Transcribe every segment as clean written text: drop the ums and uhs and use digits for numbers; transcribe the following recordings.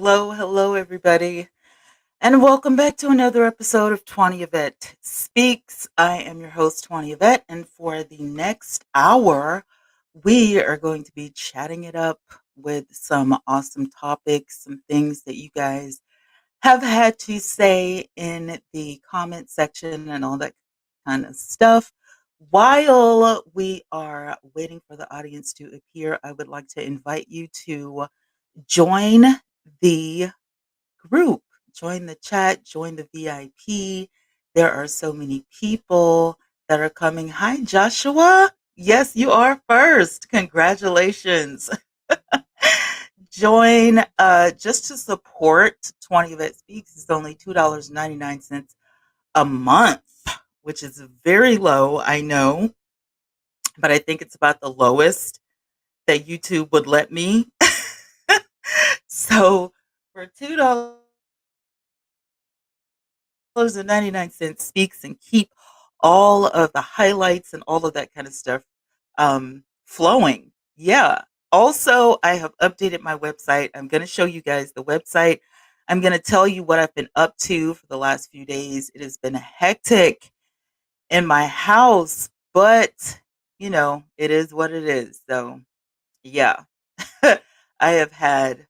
Hello, hello, everybody, and welcome back to another episode of Twanna Yvette Speaks. I am your host, Twanna Yvette, and for the next hour, we are going to be chatting it up with some awesome topics, some things that you guys have had to say in the comment section and all that kind of stuff. While we are waiting for the audience to appear, I would like to invite you to join the group, join the chat, join the VIP. There are so many people that are coming. Hi, Joshua. Yes, you are first. Congratulations. Join just to support 20 Vet Speaks is only $2.99 a month, which is very low, I know, but I think it's about the lowest that YouTube would let me. So for $2.99 speaks and keep all of the highlights and all of that kind of stuff flowing. Yeah. Also, I have updated my website. I'm going to show you guys the website. I'm going to tell you what I've been up to for the last few days. It has been hectic in my house, but it is what it is. So, yeah. I have had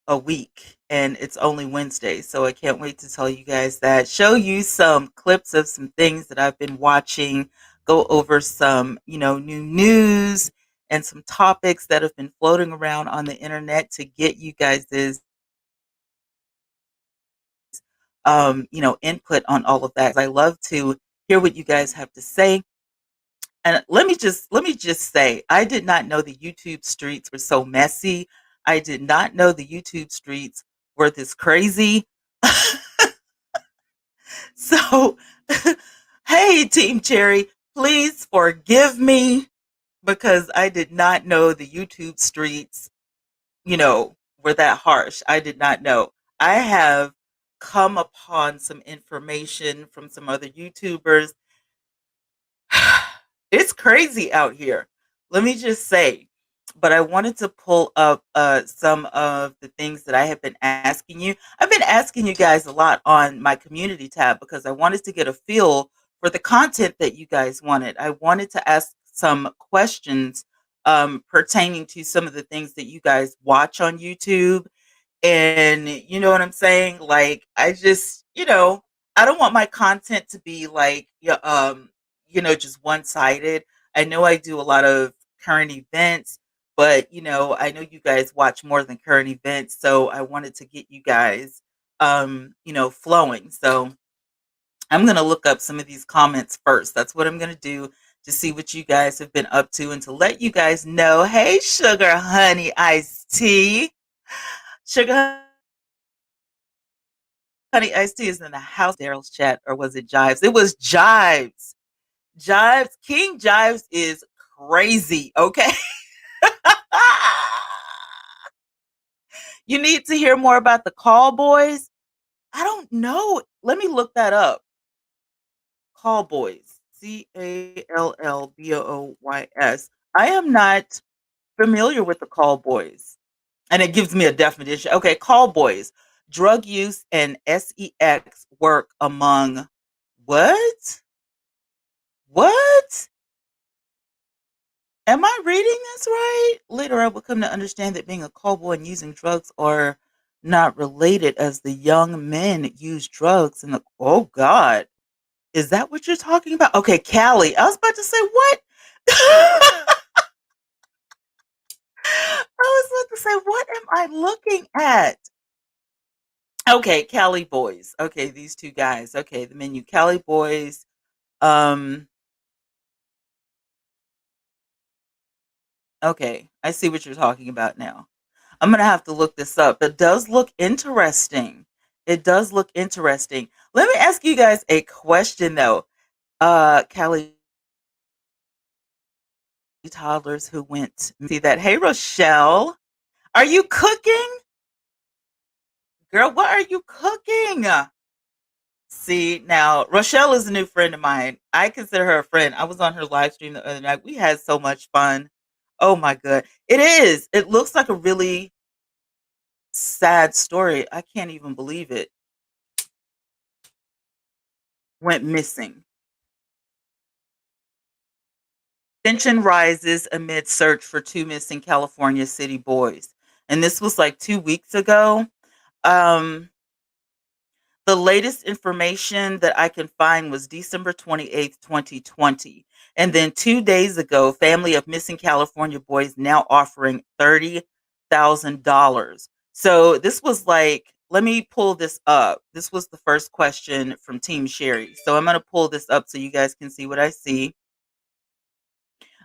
a week and it's only Wednesday. So I can't wait to tell you guys that. Show you some clips of some things that I've been watching, go over some, new news and some topics that have been floating around on the internet to get you guys' input on all of that. I love to hear what you guys have to say. And let me just say, I did not know the YouTube streets were so messy. I did not know the YouTube streets were this crazy. So, hey, Team Cherry, please forgive me because I did not know the YouTube streets, were that harsh. I did not know. I have come upon some information from some other YouTubers. It's crazy out here. Let me just say. But I wanted to pull up some of the things that I have been asking you. I've been asking you guys a lot on my community tab because I wanted to get a feel for the content that you guys wanted. I wanted to ask some questions pertaining to some of the things that you guys watch on YouTube. And you know what I'm saying? Like, I don't want my content to be like, yeah, just one sided. I know I do a lot of current events, but I know you guys watch more than current events. So I wanted to get you guys, flowing. So I'm going to look up some of these comments first. That's what I'm going to do to see what you guys have been up to and to let you guys know, hey, sugar, honey, iced tea. Sugar, honey, iced tea is in the house. Daryl's chat, or was it Jives? It was Jives. Jives, King Jives is crazy, okay? You need to hear more about the call boys? I don't know. Let me look that up. Call boys. Callboys. I am not familiar with the call boys. And it gives me a definition. Okay, call boys. Drug use and sex work among what? What? Am I reading this right? Later, I will come to understand that being a call boy and using drugs are not related, as the young men use drugs. And oh God, is that what you're talking about? Okay, Callie. I was about to say what? I was about to say, what am I looking at? Okay, Cali boys. Okay, these two guys. Okay, the menu, Cali boys. Um, okay, I see what you're talking about now. I'm gonna have to look this up. It does look interesting. It does look interesting. Let me ask you guys a question though. Cali toddlers who went see that. Hey Rochelle, are you cooking? Girl, what are you cooking? See, now Rochelle is a new friend of mine. I consider her a friend. I was on her live stream the other night. We had so much fun. Oh my god. It is. It looks like a really sad story. I can't even believe it. Went missing. Tension rises amid search for two missing California city boys. And this was like 2 weeks ago. Um, the latest information that I can find was December 28th, 2020. And then 2 days ago, family of missing California boys now offering $30,000. So this was like, let me pull this up. This was the first question from Team Sherry. So I'm going to pull this up so you guys can see what I see.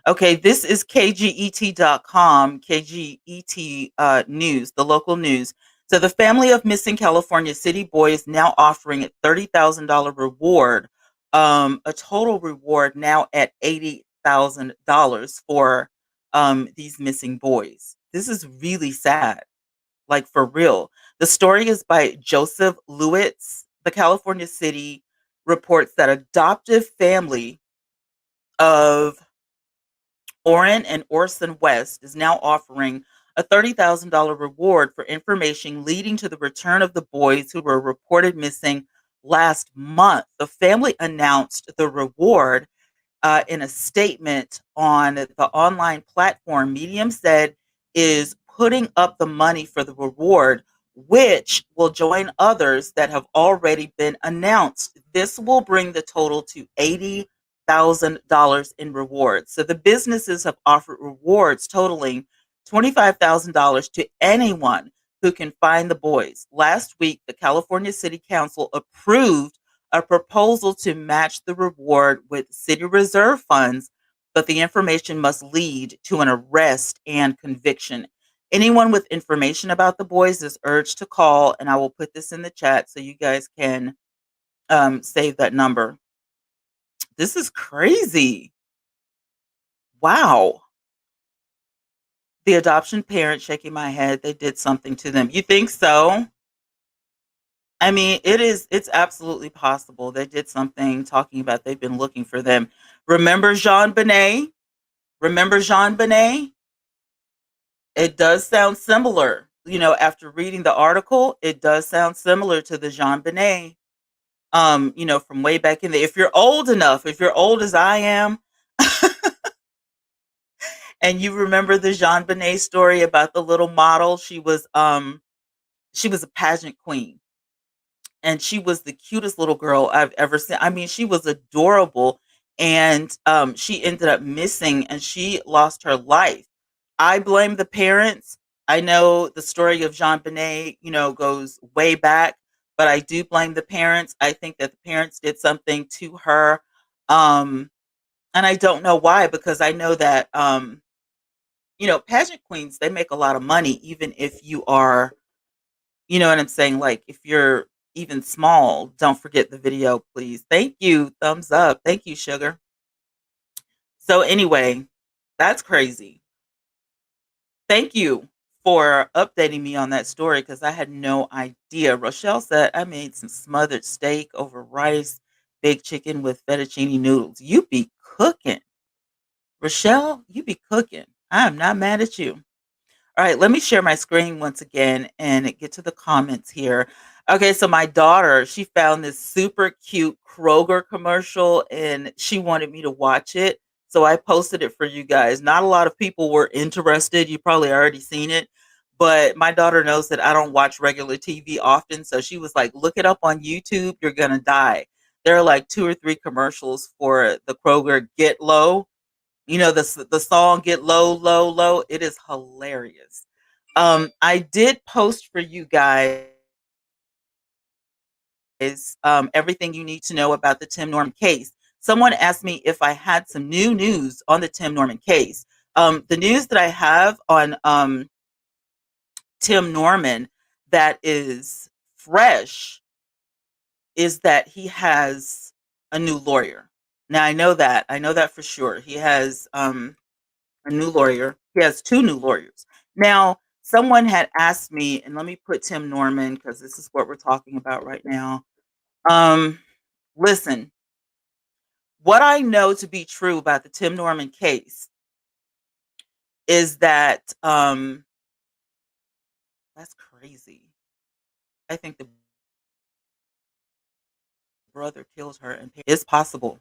Okay, this is KGET.com, KGET news, the local news. So the family of missing California city boy is now offering a $30,000 reward, a total reward now at $80,000 for these missing boys. This is really sad, like for real. The story is by Joseph Lewitz. The California City reports that adoptive family of Orrin and Orson West is now offering a $30,000 reward for information leading to the return of the boys who were reported missing last month. The family announced the reward in a statement on the online platform. Medium said is putting up the money for the reward, which will join others that have already been announced. This will bring the total to $80,000 in rewards. So the businesses have offered rewards totaling $25,000 to anyone who can find the boys. Last week, the California City Council approved a proposal to match the reward with city reserve funds, but the information must lead to an arrest and conviction. Anyone with information about the boys is urged to call, and I will put this in the chat so you guys can save that number. This is crazy. Wow. The adoption parent shaking my head, they did something to them. You think so? I mean, it's absolutely possible. They did something talking about they've been looking for them. Remember Jean Benet? Remember Jean Benet? It does sound similar. After reading the article, it does sound similar to the Jean Benet, from way back in the if you're old enough, if you're old as I am, and you remember the Jean Benet story about the little model, she was a pageant queen and she was the cutest little girl I've ever seen. I mean, she was adorable, and she ended up missing, and she lost her life. I blame the parents. I know the story of Jean Benet, goes way back, but I do blame the parents. I think that the parents did something to her, um, and I don't know why, because I know that pageant queens, they make a lot of money, even if you are, you know what I'm saying? Like, if you're even small, don't forget the video, please. Thank you. Thumbs up. Thank you, sugar. So, anyway, that's crazy. Thank you for updating me on that story because I had no idea. Rochelle said I made some smothered steak over rice, baked chicken with fettuccine noodles. You be cooking. Rochelle, you be cooking. I am not mad at you. All right, let me share my screen once again and get to the comments here. Okay, so my daughter, she found this super cute Kroger commercial and she wanted me to watch it. So I posted it for you guys. Not a lot of people were interested. You probably already seen it. But my daughter knows that I don't watch regular TV often. So she was like, look it up on YouTube. You're going to die. There are like 2 or 3 commercials for the Kroger Get Low, the song Get Low, Low, Low. It is hilarious. I did post for you guys everything you need to know about the Tim Norman case. Someone asked me if I had some new news on the Tim Norman case. The news that I have on Tim Norman that is fresh is that he has a new lawyer. Now I know that. I know that for sure. He has a new lawyer. He has 2 new lawyers. Now, someone had asked me, and let me put Tim Norman because this is what we're talking about right now. Um, Listen, what I know to be true about the Tim Norman case is that that's crazy. I think the brother killed her, and it's possible.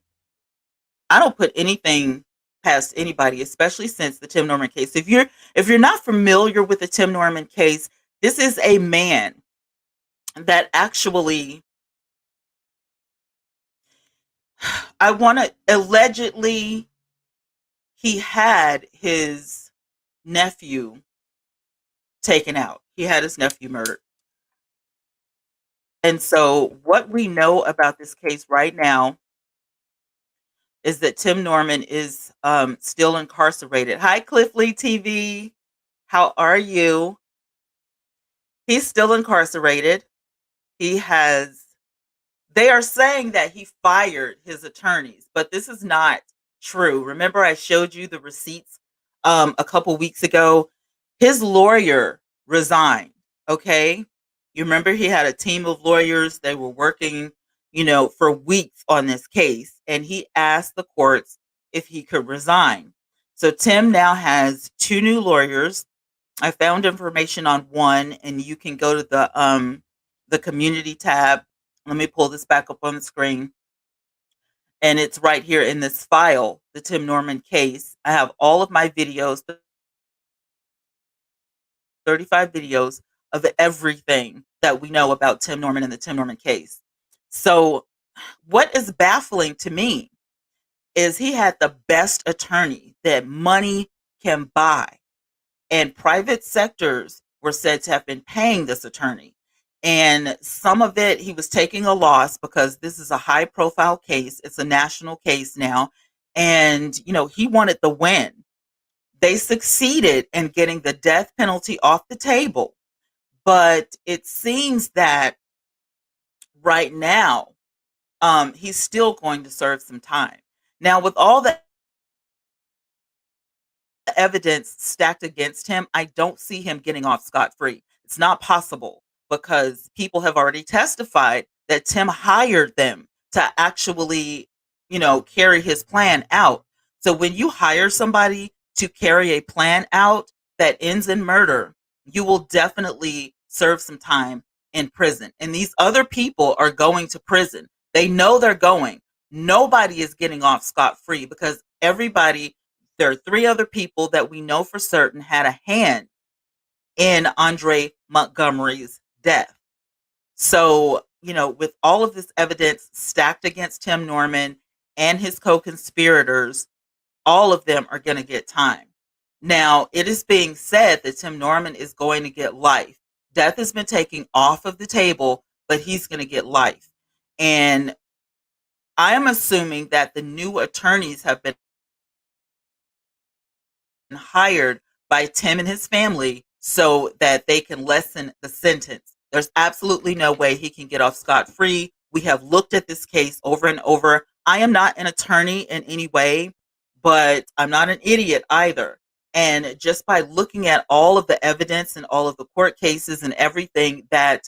I don't put anything past anybody, especially since the Tim Norman case. If you're not familiar with the Tim Norman case, this is a man that actually, I want to, allegedly, he had his nephew taken out. He had his nephew murdered. And so what we know about this case right now is that Tim Norman is still incarcerated. Hi, Cliff Lee TV. How are you? He's still incarcerated. He has, they are saying that he fired his attorneys, but this is not true. Remember, I showed you the receipts a couple weeks ago. His lawyer resigned. Okay. You remember he had a team of lawyers. They were working, for weeks on this case, and he asked the courts if he could resign. So Tim now has two new lawyers. I found information on one, and you can go to the community tab. Let me pull this back up on the screen. And it's right here in this file, the Tim Norman case. I have all of my videos, 35 videos of everything that we know about Tim Norman and the Tim Norman case. So what is baffling to me is he had the best attorney that money can buy. And private sectors were said to have been paying this attorney. And some of it, he was taking a loss because this is a high profile case. It's a national case now. And, he wanted the win. They succeeded in getting the death penalty off the table. But it seems that right now, he's still going to serve some time. Now, with all the evidence stacked against him, I don't see him getting off scot-free. It's not possible because people have already testified that Tim hired them to actually, carry his plan out. So when you hire somebody to carry a plan out that ends in murder, you will definitely serve some time in prison. And these other people are going to prison. They know they're going. Nobody is getting off scot-free because there are three other people that we know for certain had a hand in Andre Montgomery's death. So, with all of this evidence stacked against Tim Norman and his co-conspirators, all of them are going to get time. Now, it is being said that Tim Norman is going to get life. Death has been taken off of the table, but he's going to get life. And I am assuming that the new attorneys have been hired by Tim and his family so that they can lessen the sentence. There's absolutely no way he can get off scot-free. We have looked at this case over and over. I am not an attorney in any way, but I'm not an idiot either. And just by looking at all of the evidence and all of the court cases and everything that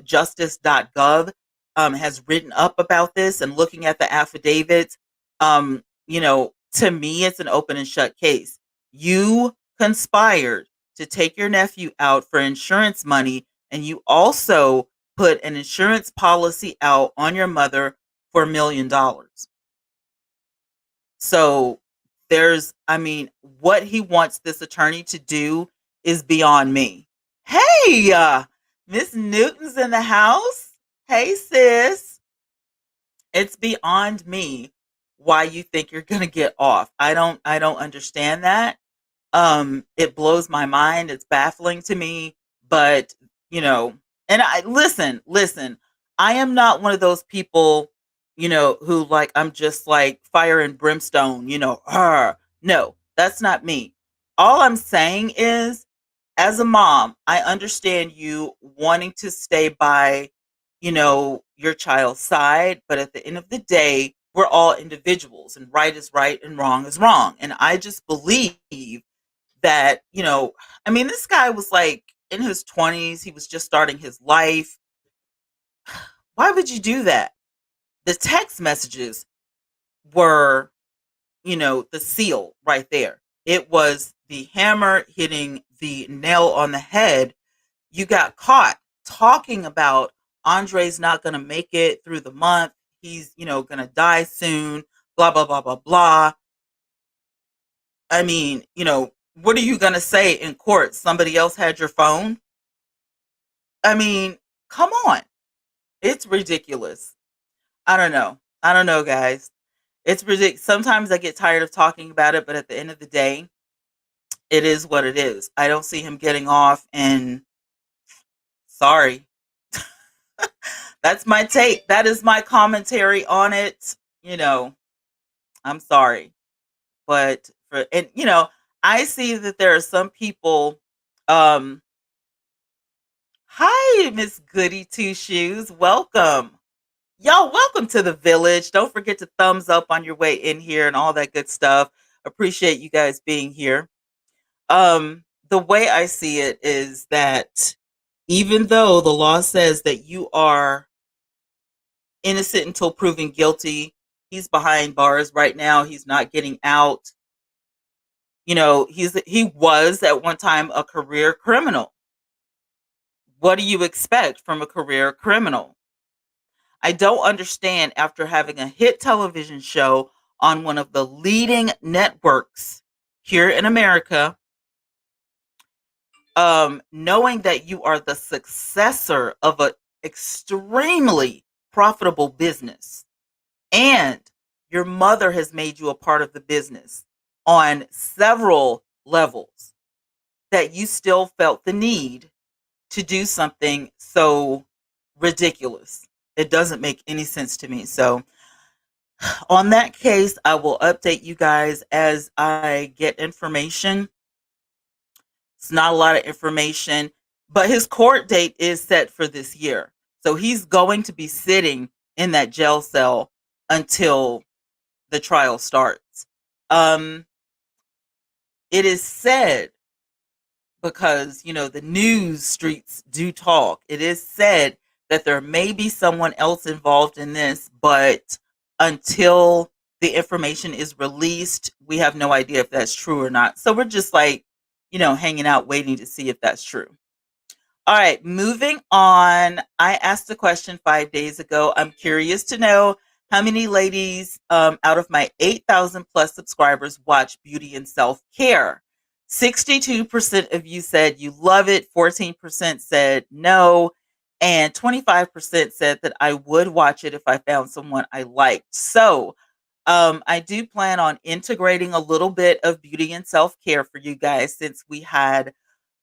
justice.gov has written up about this, and looking at the affidavits, to me, it's an open and shut case. You conspired to take your nephew out for insurance money, and you also put an insurance policy out on your mother for $1 million. So what he wants this attorney to do is beyond me. Hey, Miss Newton's in the house. Hey, sis. It's beyond me why you think you're going to get off. I don't understand that. It blows my mind. It's baffling to me, but and I listen, I am not one of those people, who I'm just like fire and brimstone, no, that's not me. All I'm saying is, as a mom, I understand you wanting to stay by, your child's side, but at the end of the day, we're all individuals, and right is right and wrong is wrong. And I just believe that, this guy was like in his 20s. He was just starting his life. Why would you do that? The text messages were, the seal right there. It was the hammer hitting the nail on the head. you got caught talking about Andre's not going to make it through the month. He's, going to die soon, blah, blah, blah, blah, blah. I mean, what are you going to say in court? Somebody else had your phone? I mean, come on. It's ridiculous. I don't know. I don't know, guys. It's ridiculous. Sometimes I get tired of talking about it, but at the end of the day, it is what it is. I don't see him getting off, and sorry. That's my take. That is my commentary on it. I'm sorry. But I see that there are some people. Hi, Miss Goody Two Shoes. Welcome. Y'all, welcome to the village. Don't forget to thumbs up on your way in here and all that good stuff. Appreciate you guys being here. The way I see it is that even though the law says that you are innocent until proven guilty, he's behind bars right now. He's not getting out. He was at one time a career criminal. What do you expect from a career criminal? I don't understand, after having a hit television show on one of the leading networks here in America, knowing that you are the successor of an extremely profitable business, and your mother has made you a part of the business on several levels, that you still felt the need to do something so ridiculous. It doesn't make any sense to me. So on that case, I will update you guys as I get information. It's not a lot of information, but his court date is set for this year. So he's going to be sitting in that jail cell until the trial starts. It is said, because, the news streets do talk, it is said that there may be someone else involved in this, but until the information is released, we have no idea if that's true or not. So we're just like, hanging out, waiting to see if that's true. All right, moving on. I asked a question 5 days ago. I'm curious to know how many ladies out of my 8,000 plus subscribers watch beauty and self-care. 62% of you said you love it. 14% said no. And 25% said that I would watch it if I found someone I liked. So I do plan on integrating a little bit of beauty and self-care for you guys, since we had,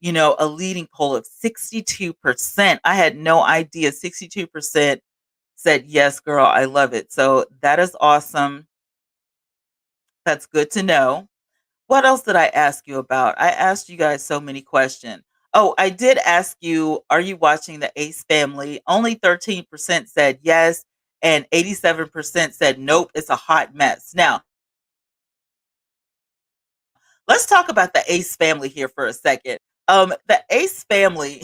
a leading poll of 62%. I had no idea. 62% said, yes, girl, I love it. So that is awesome. That's good to know. What else did I ask you about? I asked you guys so many questions. Oh, I did ask you, are you watching the Ace Family? Only 13% said yes, and 87% said nope, it's a hot mess. Now, let's talk about the Ace Family here for a second. The Ace Family,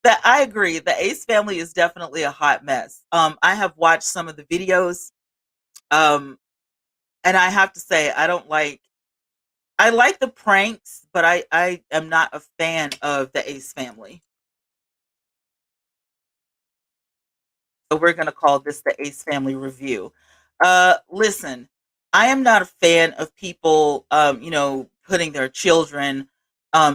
that I agree, the Ace Family is definitely a hot mess. I have watched some of the videos, and I have to say, I like the pranks, but I am not a fan of the Ace Family. So we're going to call this the Ace Family review. Listen, I am not a fan of people, putting their children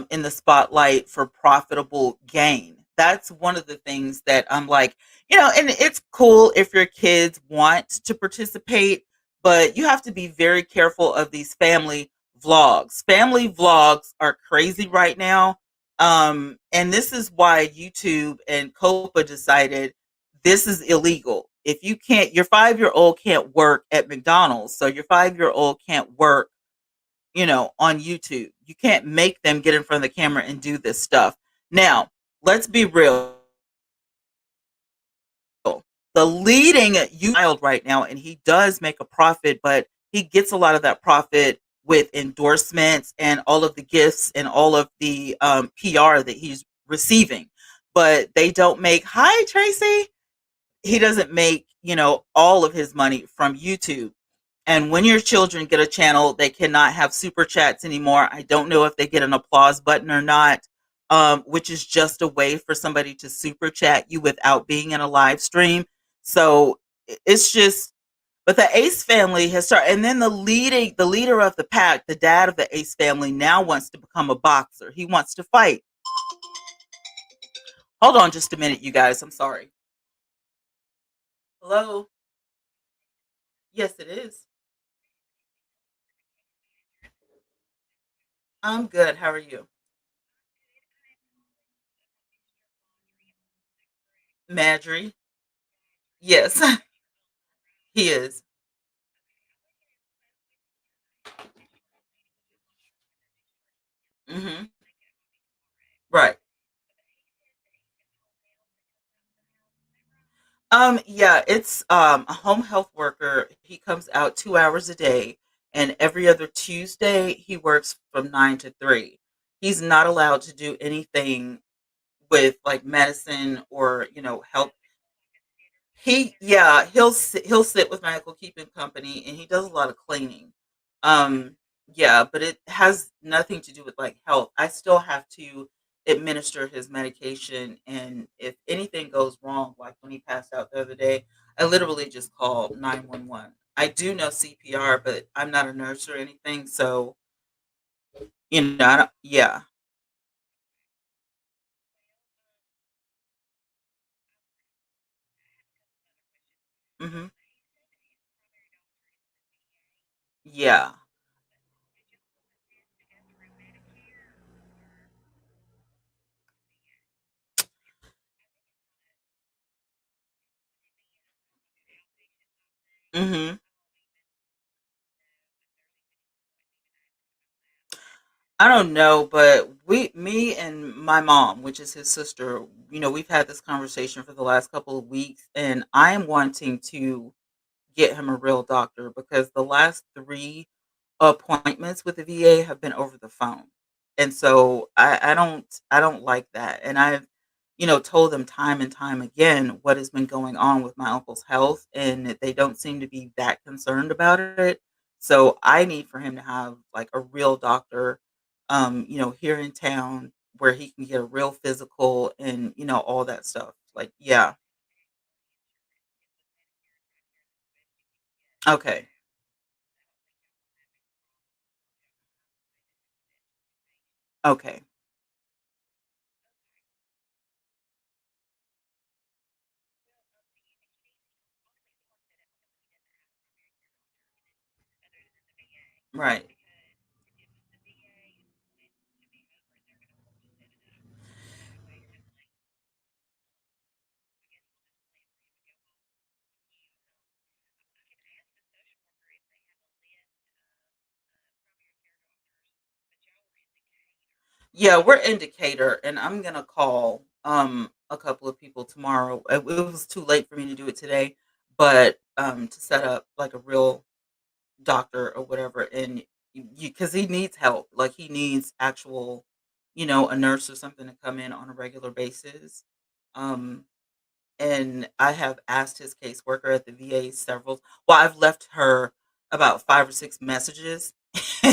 in the spotlight for profitable gain. That's one of the things that I'm like, and it's cool if your kids want to participate, but you have to be very careful of these family vlogs. Family vlogs are crazy right now. And this is why YouTube and COPA decided this is illegal. If you can't, your 5-year-old can't work at McDonald's, so your 5-year-old can't work, on YouTube. You can't make them get in front of the camera and do this stuff. Now, let's be real. The leading child right now, and he does make a profit, but he gets a lot of that profit with endorsements and all of the gifts and all of the PR that he's receiving. But they don't make, hi, Tracy. He doesn't make, all of his money from YouTube. And when your children get a channel, they cannot have super chats anymore. I don't know if they get an applause button or not, which is just a way for somebody to super chat you without being in a live stream. So it's just, but the Ace family has started, and then the leader of the pack, the dad of the Ace family, now wants to become a boxer. He wants to fight. Hold on just a minute, you guys. I'm sorry. Hello. Yes, it is. I'm good. How are you? Madry? Yes, he is. Hmm. Right. Yeah, it's a home health worker. He comes out 2 hours a day, and every other Tuesday he works from 9 to 3. He's not allowed to do anything with like medicine or help. He'll sit with Michael, keep him company, and he does a lot of cleaning. Um, yeah, but it has nothing to do with like health. I still have to administer his medication, and if anything goes wrong, like when he passed out the other day, I literally just call 911. I do know CPR, but I'm not a nurse or anything, so I don't, yeah. Hmm. Yeah. Hmm. I don't know, but me and my mom, which is his sister, we've had this conversation for the last couple of weeks, and I am wanting to get him a real doctor because the last three appointments with the VA have been over the phone. And so I don't like that. And I've, told them time and time again what has been going on with my uncle's health, and that they don't seem to be that concerned about it. So I need for him to have like a real doctor, here in town where he can get a real physical and, all that stuff. Like, yeah. Okay. Okay. Right. Yeah, we're in Decatur, and I'm gonna call a couple of people tomorrow. It was too late for me to do it today, but to set up like a real doctor or whatever, and because he needs help, like he needs actual, a nurse or something to come in on a regular basis. Um, and I have asked his caseworker at the VA several. Well, I've left her about 5 or 6 messages,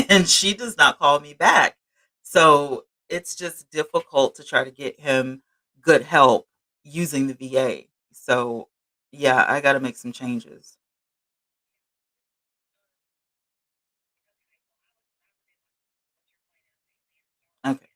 and she does not call me back. So it's just difficult to try to get him good help using the VA. So yeah, I got to make some changes. Okay.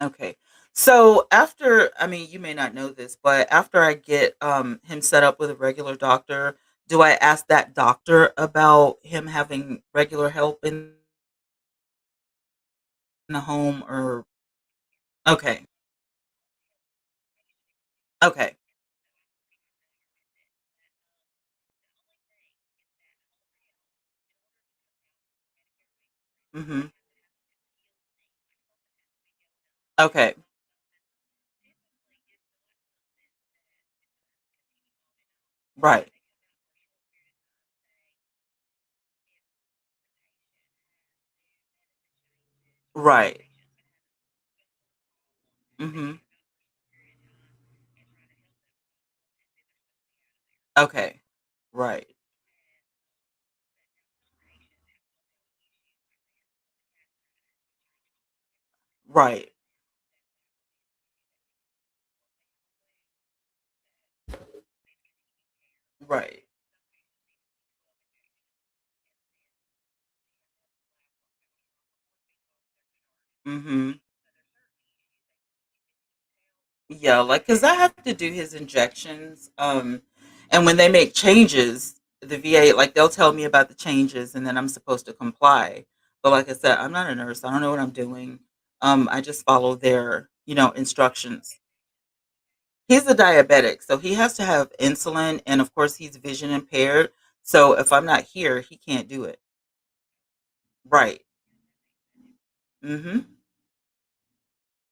Okay. So after, I mean, you may not know this, but after I get him set up with a regular doctor, do I ask that doctor about him having regular help in the home or okay. Okay. Mhm. Okay. Right. Right. Mhm. Okay. Right. Right. Right. Mhm. Yeah, like, cause I have to do his injections, and when they make changes, the VA, like, they'll tell me about the changes, and then I'm supposed to comply. But like I said, I'm not a nurse. I don't know what I'm doing. I just follow their, instructions. He's a diabetic, so he has to have insulin, and of course, he's vision impaired. So if I'm not here, he can't do it. Right. Mhm.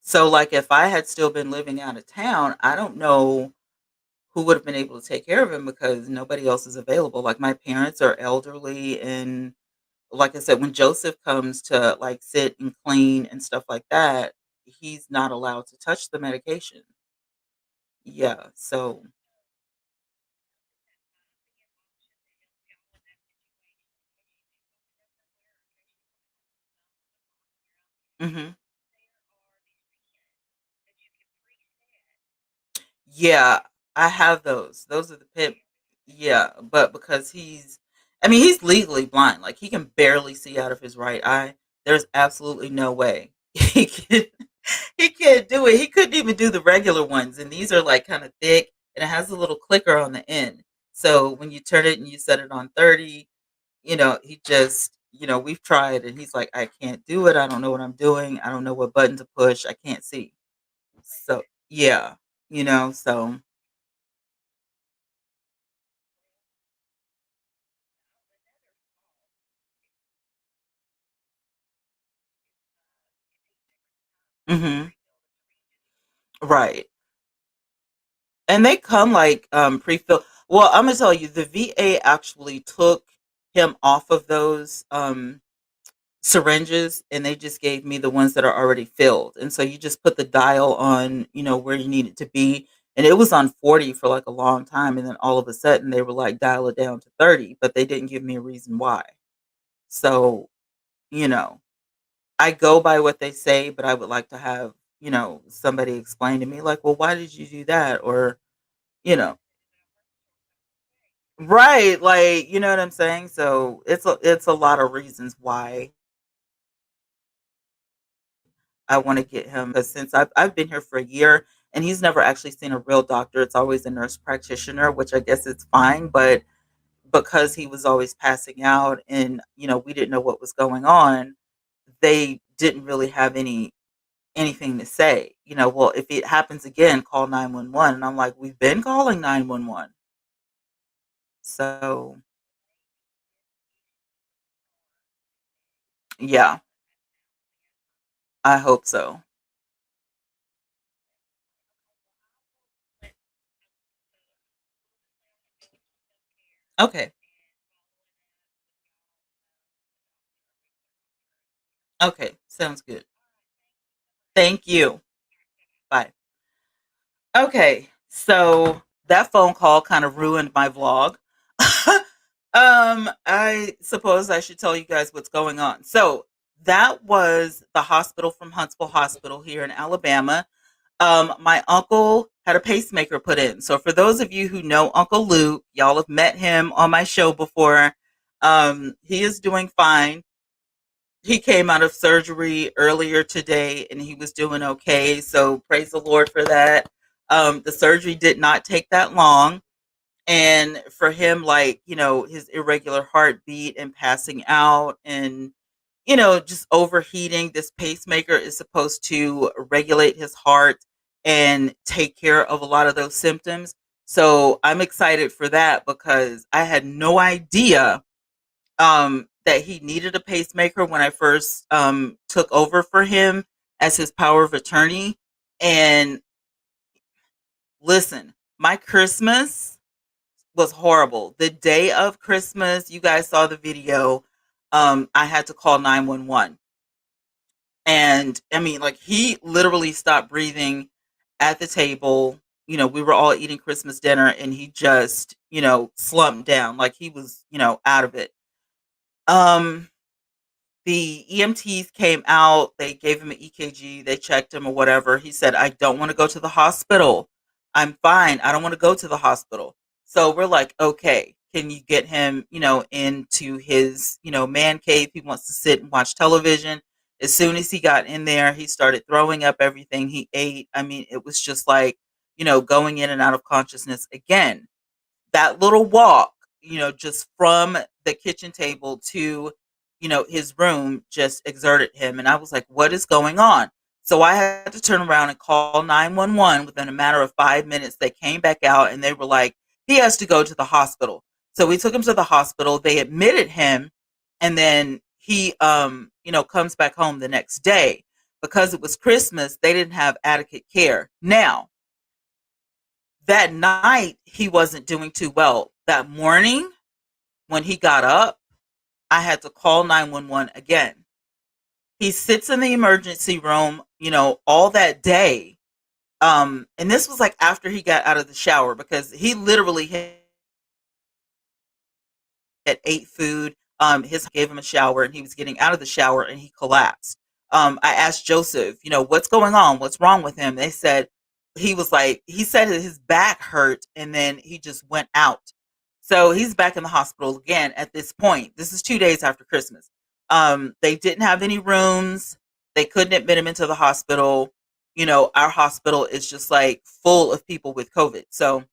So, like, if I had still been living out of town, I don't know who would have been able to take care of him because nobody else is available. Like, my parents are elderly, and like I said, when Joseph comes to, like, sit and clean and stuff like that, he's not allowed to touch the medication. Yeah, so mhm. Yeah, I have those. Those are the pit. Yeah, but because I mean, he's legally blind. Like, he can barely see out of his right eye. There's absolutely no way he can't do it. He couldn't even do the regular ones, and these are like kind of thick, and it has a little clicker on the end. So when you turn it and you set it on 30, he just, we've tried, and he's like, I can't do it. I don't know what I'm doing. I don't know what button to push. I can't see. So yeah, so. Hmm. Right. And they come like pre-filled. Well, I'm gonna tell you, the VA actually took him off of those syringes, and they just gave me the ones that are already filled. And so you just put the dial on, where you need it to be. And it was on 40 for like a long time, and then all of a sudden they were like dial it down to 30, but they didn't give me a reason why. So, you know, I go by what they say, but I would like to have, somebody explain to me like, well, why did you do that? Or, you know, right, like, you know what I'm saying? So it's a lot of reasons why I want to get him, because since I've been here for a year and he's never actually seen a real doctor. It's always a nurse practitioner, which I guess it's fine, but because he was always passing out and we didn't know what was going on, they didn't really have anything to say. Well, if it happens again, call 911. And I'm like, we've been calling 911. So, yeah, I hope so. Okay. Okay. Sounds good. Thank you. Bye. Okay. So that phone call kind of ruined my vlog. I suppose I should tell you guys what's going on. So that was the hospital from Huntsville Hospital here in Alabama. My uncle had a pacemaker put in. So for those of you who know Uncle Luke, y'all have met him on my show before. He is doing fine. He came out of surgery earlier today and he was doing okay. So praise the Lord for that. The surgery did not take that long. And for him, like, his irregular heartbeat and passing out and, just overheating, this pacemaker is supposed to regulate his heart and take care of a lot of those symptoms. So I'm excited for that because I had no idea that he needed a pacemaker when I first took over for him as his power of attorney. And listen, my Christmas was horrible. The day of Christmas, you guys saw the video. I had to call 911. And I mean, like, he literally stopped breathing at the table. we were all eating Christmas dinner and he just, slumped down like he was, out of it. Um, the EMTs came out, they gave him an EKG, they checked him or whatever. He said, I don't want to go to the hospital. I'm fine. I don't want to go to the hospital. So we're like, okay, can you get him, into his, man cave? He wants to sit and watch television. As soon as he got in there, he started throwing up everything he ate. I mean, it was just like, going in and out of consciousness again. That little walk, just from the kitchen table to, his room just exerted him. And I was like, what is going on? So I had to turn around and call 911 within a matter of 5 minutes. They came back out and they were like, he has to go to the hospital. So we took him to the hospital. They admitted him. And then he, comes back home the next day. Because it was Christmas, they didn't have adequate care. Now, that night, he wasn't doing too well. That morning, when he got up, I had to call 911 again. He sits in the emergency room, all that day. And this was like after he got out of the shower because he literally had ate food. His gave him a shower and he was getting out of the shower and he collapsed. I asked Joseph, what's going on? What's wrong with him? They said he said that his back hurt and then he just went out. So he's back in the hospital again at this point. This is 2 days after Christmas. They didn't have any rooms. They couldn't admit him into the hospital. Our hospital is just like full of people with COVID. So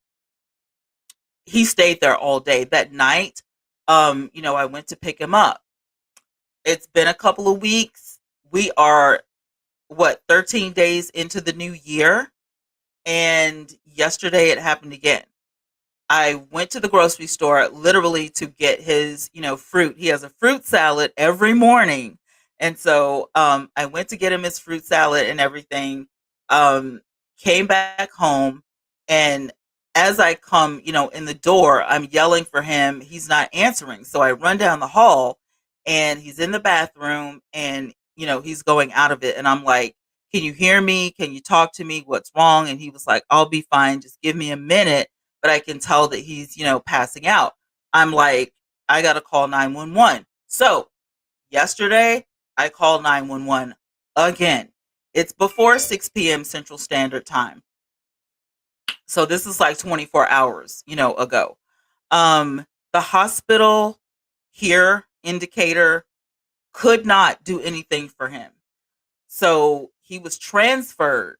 he stayed there all day. That night, I went to pick him up. It's been a couple of weeks. We are 13 days into the new year. And yesterday it happened again. I went to the grocery store literally to get his, fruit. He has a fruit salad every morning. And so I went to get him his fruit salad and everything. Um, Came back home. And as I come, in the door, I'm yelling for him. He's not answering. So I run down the hall and he's in the bathroom and, he's going out of it. And I'm like, can you hear me? Can you talk to me? What's wrong? And he was like, I'll be fine. Just give me a minute. But I can tell that he's, passing out. I'm like, I got to call 911. So yesterday, I called 911 again. It's before 6 p.m. Central Standard Time. So this is like 24 hours, ago. The hospital here, indicator, could not do anything for him. So he was transferred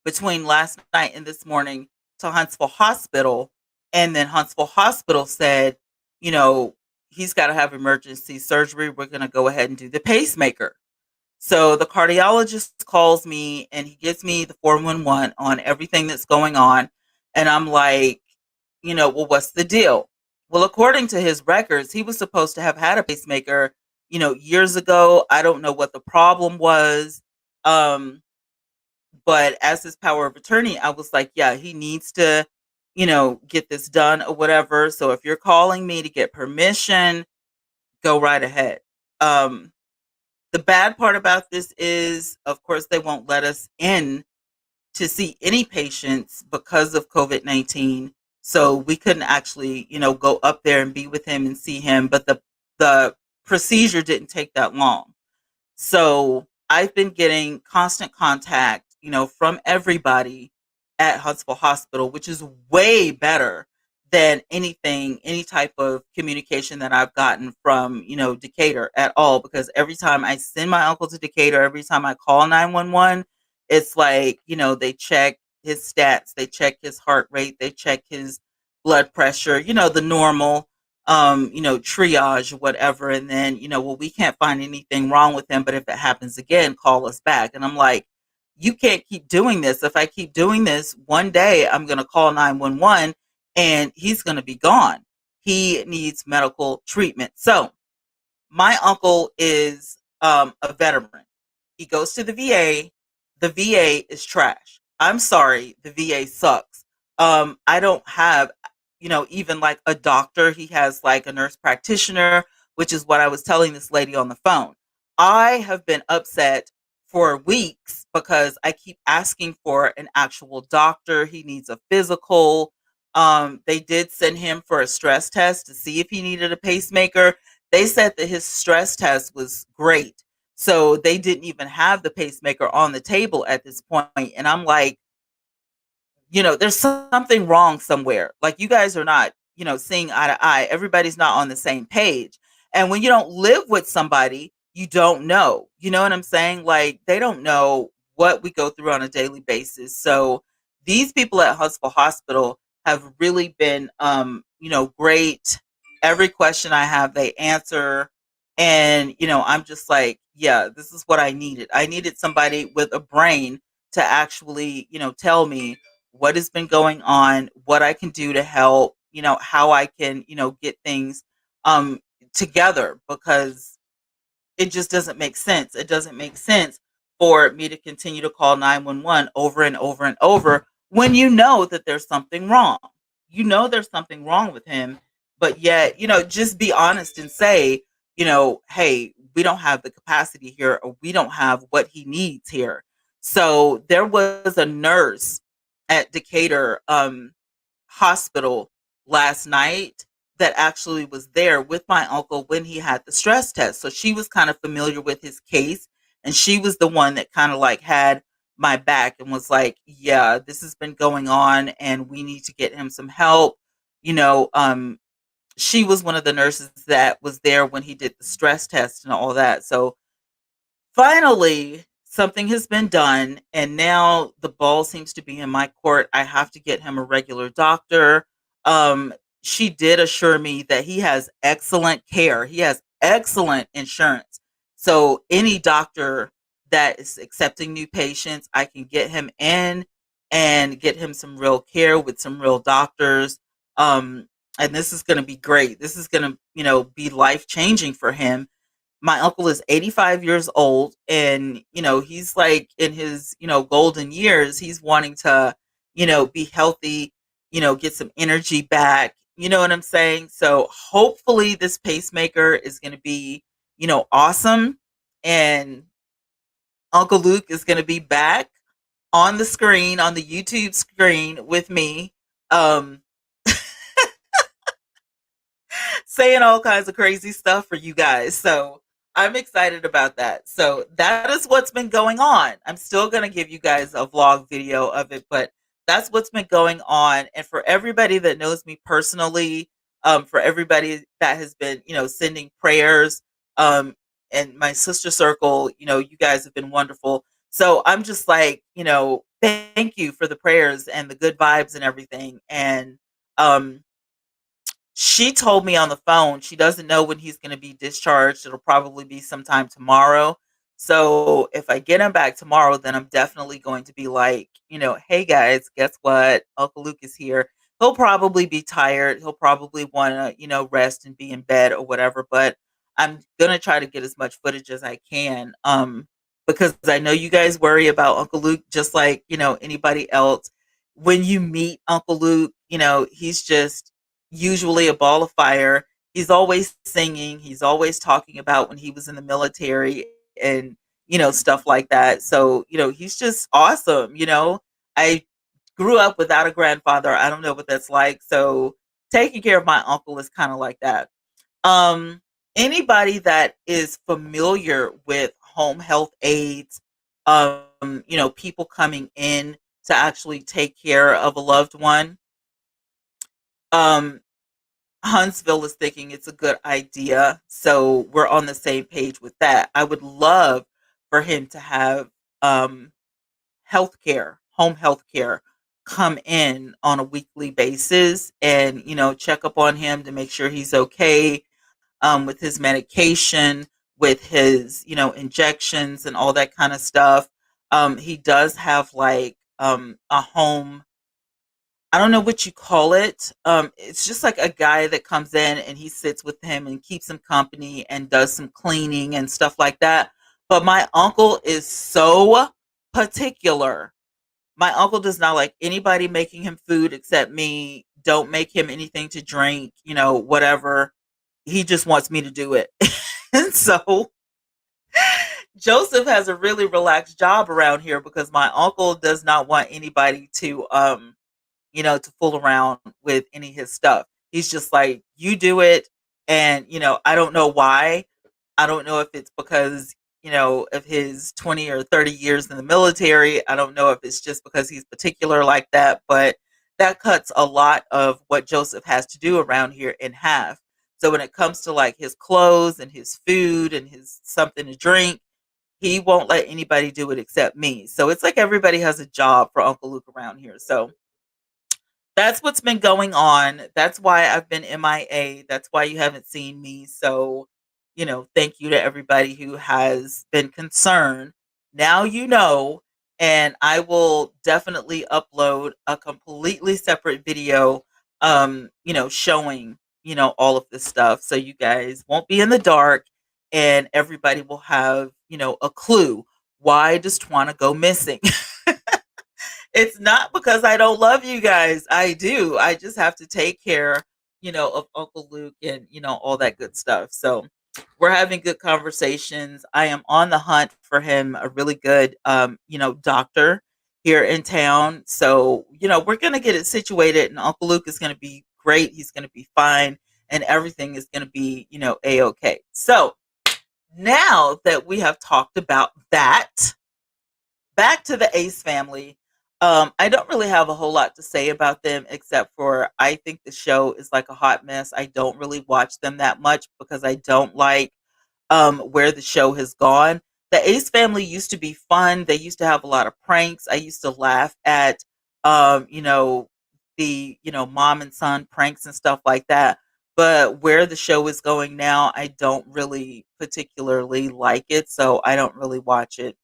between last night and this morning to Huntsville Hospital. And then Huntsville Hospital said, you know, he's got to have emergency surgery. We're going to go ahead and do the pacemaker. So the cardiologist calls me and he gives me the 411 on everything that's going on. And I'm like, well, what's the deal? Well, according to his records, he was supposed to have had a pacemaker, years ago. I don't know what the problem was. But as his power of attorney, I was like, yeah, he needs to, get this done or whatever. So if you're calling me to get permission, go right ahead. The bad part about this is, of course, they won't let us in to see any patients because of COVID-19. So we couldn't actually, go up there and be with him and see him. But the procedure didn't take that long. So I've been getting constant contact, from everybody at Huntsville Hospital, which is way better than any type of communication that I've gotten from, Decatur at all. Because every time I send my uncle to Decatur, every time I call 911, it's like, they check his stats, they check his heart rate, they check his blood pressure, the normal, triage or whatever. And then, well, we can't find anything wrong with him, but if it happens again, call us back. And I'm like, you can't keep doing this. If I keep doing this, one day I'm going to call 911 and he's going to be gone. He needs medical treatment. So my uncle is a veteran. He goes to the VA. The VA is trash. I'm sorry. The VA sucks. I don't have, even like a doctor. He has like a nurse practitioner, which is what I was telling this lady on the phone. I have been upset for weeks because I keep asking for an actual doctor. He needs a physical. They did send him for a stress test to see if he needed a pacemaker. They said that his stress test was great. So they didn't even have the pacemaker on the table at this point. And I'm like, there's something wrong somewhere. Like, you guys are not, seeing eye to eye. Everybody's not on the same page. And when you don't live with somebody, you don't know. You know what I'm saying? Like, they don't know what we go through on a daily basis. So these people at Huntsville Hospital have really been, great. Every question I have, they answer. And, I'm just like, yeah, this is what I needed. I needed somebody with a brain to actually, tell me what has been going on, what I can do to help, how I can, get things um together, because it just doesn't make sense. It doesn't make sense for me to continue to call 911 over and over and over when you know that there's something wrong. You know there's something wrong with him, but yet, just be honest and say, hey, we don't have the capacity here, or we don't have what he needs here. So there was a nurse at Decatur hospital last night that actually was there with my uncle when he had the stress test. So she was kind of familiar with his case, and she was the one that kind of like had my back and was like, yeah, this has been going on and we need to get him some help. You know, she was one of the nurses that was there when he did the stress test and all that. So finally, something has been done, and now the ball seems to be in my court. I have to get him a regular doctor. Um, she did assure me that he has excellent care. He has excellent insurance. So any doctor that is accepting new patients, I can get him in and get him some real care with some real doctors. And this is going to be great. This is going to, be life changing for him. My uncle is 85 years old, and he's like in his golden years. He's wanting to be healthy, get some energy back, you know what I'm saying? So hopefully this pacemaker is going to be awesome, and Uncle Luke is going to be back on the screen, on the YouTube screen with me, um saying all kinds of crazy stuff for you guys. So I'm excited about that. So that is what's been going on. I'm still going to give you guys a vlog video of it, but that's what's been going on. And for everybody that knows me personally, for everybody that has been, sending prayers, um, and my sister circle, you guys have been wonderful. So I'm just like, thank you for the prayers and the good vibes and everything. And, she told me on the phone she doesn't know when he's going to be discharged. It'll probably be sometime tomorrow. So if I get him back tomorrow, then I'm definitely going to be like, hey guys, guess what? Uncle Luke is here. He'll probably be tired. He'll probably want to, rest and be in bed or whatever. But I'm going to try to get as much footage as I can. Because I know you guys worry about Uncle Luke just like, anybody else. When you meet Uncle Luke, he's just usually a ball of fire. He's always singing. He's always talking about when he was in the military and, stuff like that. So, he's just awesome. I grew up without a grandfather. I don't know what that's like. So taking care of my uncle is kind of like that. Um, Anybody that is familiar with home health aides, people coming in to actually take care of a loved one, um, Huntsville is thinking it's a good idea. So we're on the same page with that. I would love for him to have healthcare, home healthcare, come in on a weekly basis and, check up on him to make sure he's okay, with his medication, with his, injections and all that kind of stuff. He does have like a home, I don't know what you call it. It's just like a guy that comes in and he sits with him and keeps him company and does some cleaning and stuff like that. But my uncle is so particular. My uncle does not like anybody making him food except me. Don't make him anything to drink, whatever. He just wants me to do it. And so Joseph has a really relaxed job around here because my uncle does not want anybody to to fool around with any of his stuff. He's just like, you do it. And, I don't know why. I don't know if it's because, of his 20 or 30 years in the military. I don't know if it's just because he's particular like that, but that cuts a lot of what Joseph has to do around here in half. So when it comes to like his clothes and his food and his something to drink, he won't let anybody do it except me. So it's like everybody has a job for Uncle Luke around here. So that's what's been going on. That's why I've been MIA. That's why you haven't seen me. So, thank you to everybody who has been concerned. Now you know, and I will definitely upload a completely separate video showing, all of this stuff so you guys won't be in the dark and everybody will have, a clue. Why does Twanna go missing? It's not because I don't love you guys. I do. I just have to take care, of Uncle Luke and, all that good stuff. So we're having good conversations. I am on the hunt for him a really good, doctor here in town. So, we're going to get it situated and Uncle Luke is going to be great. He's going to be fine and everything is going to be, A-okay. So now that we have talked about that, back to the Ace family. I don't really have a whole lot to say about them except for I think the show is like a hot mess. I don't really watch them that much because I don't like where the show has gone. The Ace family used to be fun. They used to have a lot of pranks. I used to laugh at um, you know the mom and son pranks and stuff like that. But where the show is going now, I don't really particularly like it, so I don't really watch it.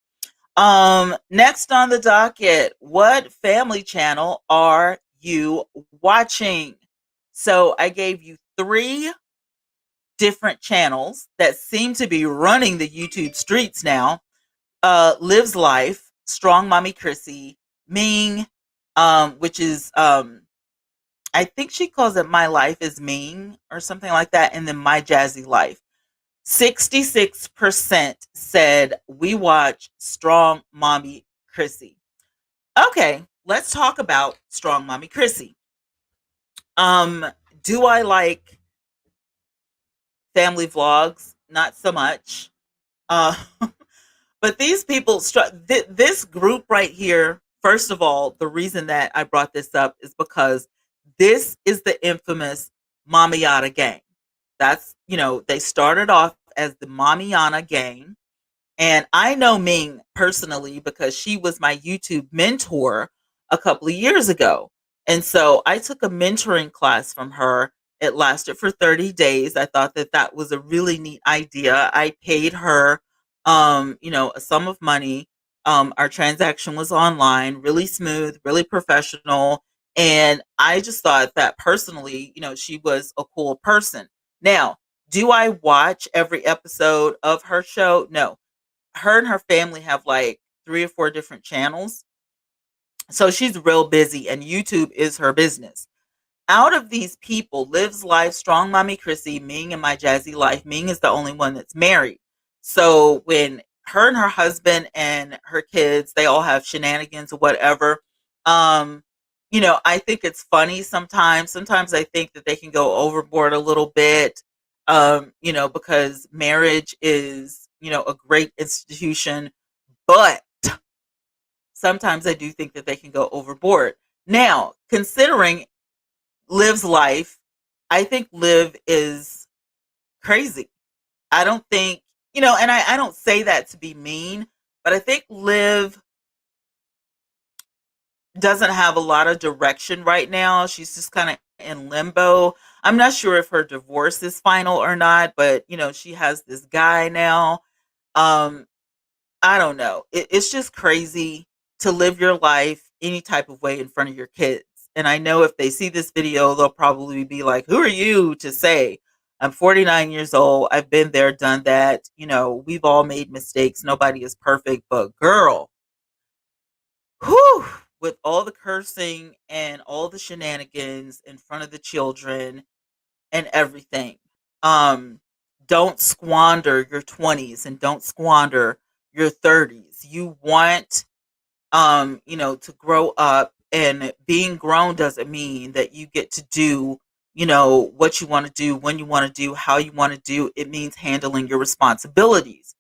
Next on the docket, what family channel are you watching? So I gave you three different channels that seem to be running the YouTube streets now. Lives Life, Strong Mommy Chrissy, Ming, which is I think she calls it My Life is Ming or something like that, and then My Jazzy Life. 66% said we watch Strong Mommy Chrissy. Okay, let's talk about Strong Mommy Chrissy. Um, do I like family vlogs? Not so much. Uh, but these people, this group right here, first of all, the reason that I brought this up is because this is the infamous Mamiana gang. That's, they started off as the Mamiana gang. And I know Ming personally because she was my YouTube mentor a couple of years ago. And so I took a mentoring class from her. It lasted for 30 days. I thought that that was a really neat idea. I paid her, a sum of money. Our transaction was online, really smooth, really professional. And I just thought that personally, she was a cool person. Now, do I watch every episode of her show? No, her and her family have like three or four different channels. So she's real busy and YouTube is her business. Out of these people, Lives Life, Strong Mommy Chrissy, Ming, and My Jazzy Life, Ming is the only one that's married. So when her and her husband and her kids, they all have shenanigans or whatever. Um, I think it's funny sometimes. Sometimes I think that they can go overboard a little bit. Because marriage is, a great institution, but sometimes I do think that they can go overboard. Now, considering Liv's life, I think Liv is crazy. I don't think, and I don't say that to be mean, but I think Liv doesn't have a lot of direction right now. She's just kind of in limbo. I'm not sure if her divorce is final or not, but she has this guy now. Um, I don't know. It's just crazy to live your life any type of way in front of your kids. And I know if they see this video, they'll probably be like, who are you to say? I'm 49 years old. I've been there, done that. We've all made mistakes. Nobody is perfect. But girl, whew, with all the cursing and all the shenanigans in front of the children and everything, um, don't squander your 20s and don't squander your 30s. You want to grow up, and being grown doesn't mean that you get to do, what you want to do, when you want to do, how you want to do. It means handling your responsibilities.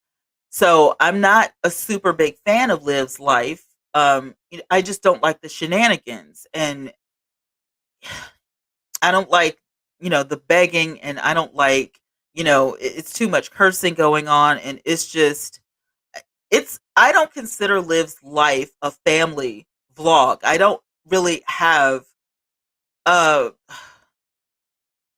So I'm not a super big fan of Liv's life. I just don't like the shenanigans, and I don't like, the begging, and I don't like, it's too much cursing going on, and I don't consider Liv's life a family vlog. I don't really have a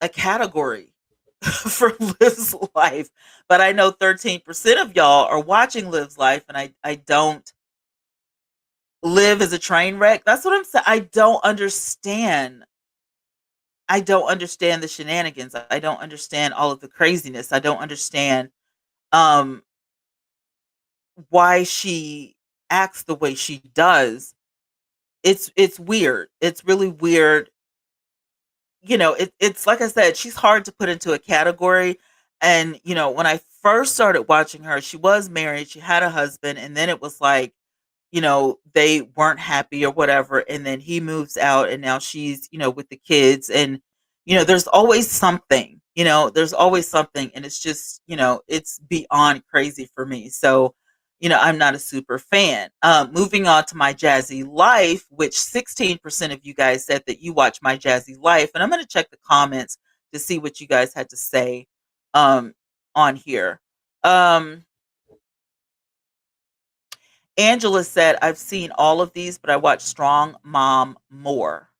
a category for Liv's life, but I know 13% of y'all are watching Liv's life, and I don't. Live is a train wreck. That's what I'm saying. I don't understand the shenanigans. I don't understand all of the craziness. I don't understand um why she acts the way she does. It's weird. It's really weird. It's like I said, she's hard to put into a category. And when I first started watching her, she was married, she had a husband, and then it was like, they weren't happy or whatever. And then he moves out, and now she's, with the kids. And, there's always something. And it's just, it's beyond crazy for me. So, I'm not a super fan. Moving on to My Jazzy Life, which 16% of you guys said that you watch My Jazzy Life. And I'm going to check the comments to see what you guys had to say um, on here. Um, Angela said, I've seen all of these, but I watch Strong Mom more.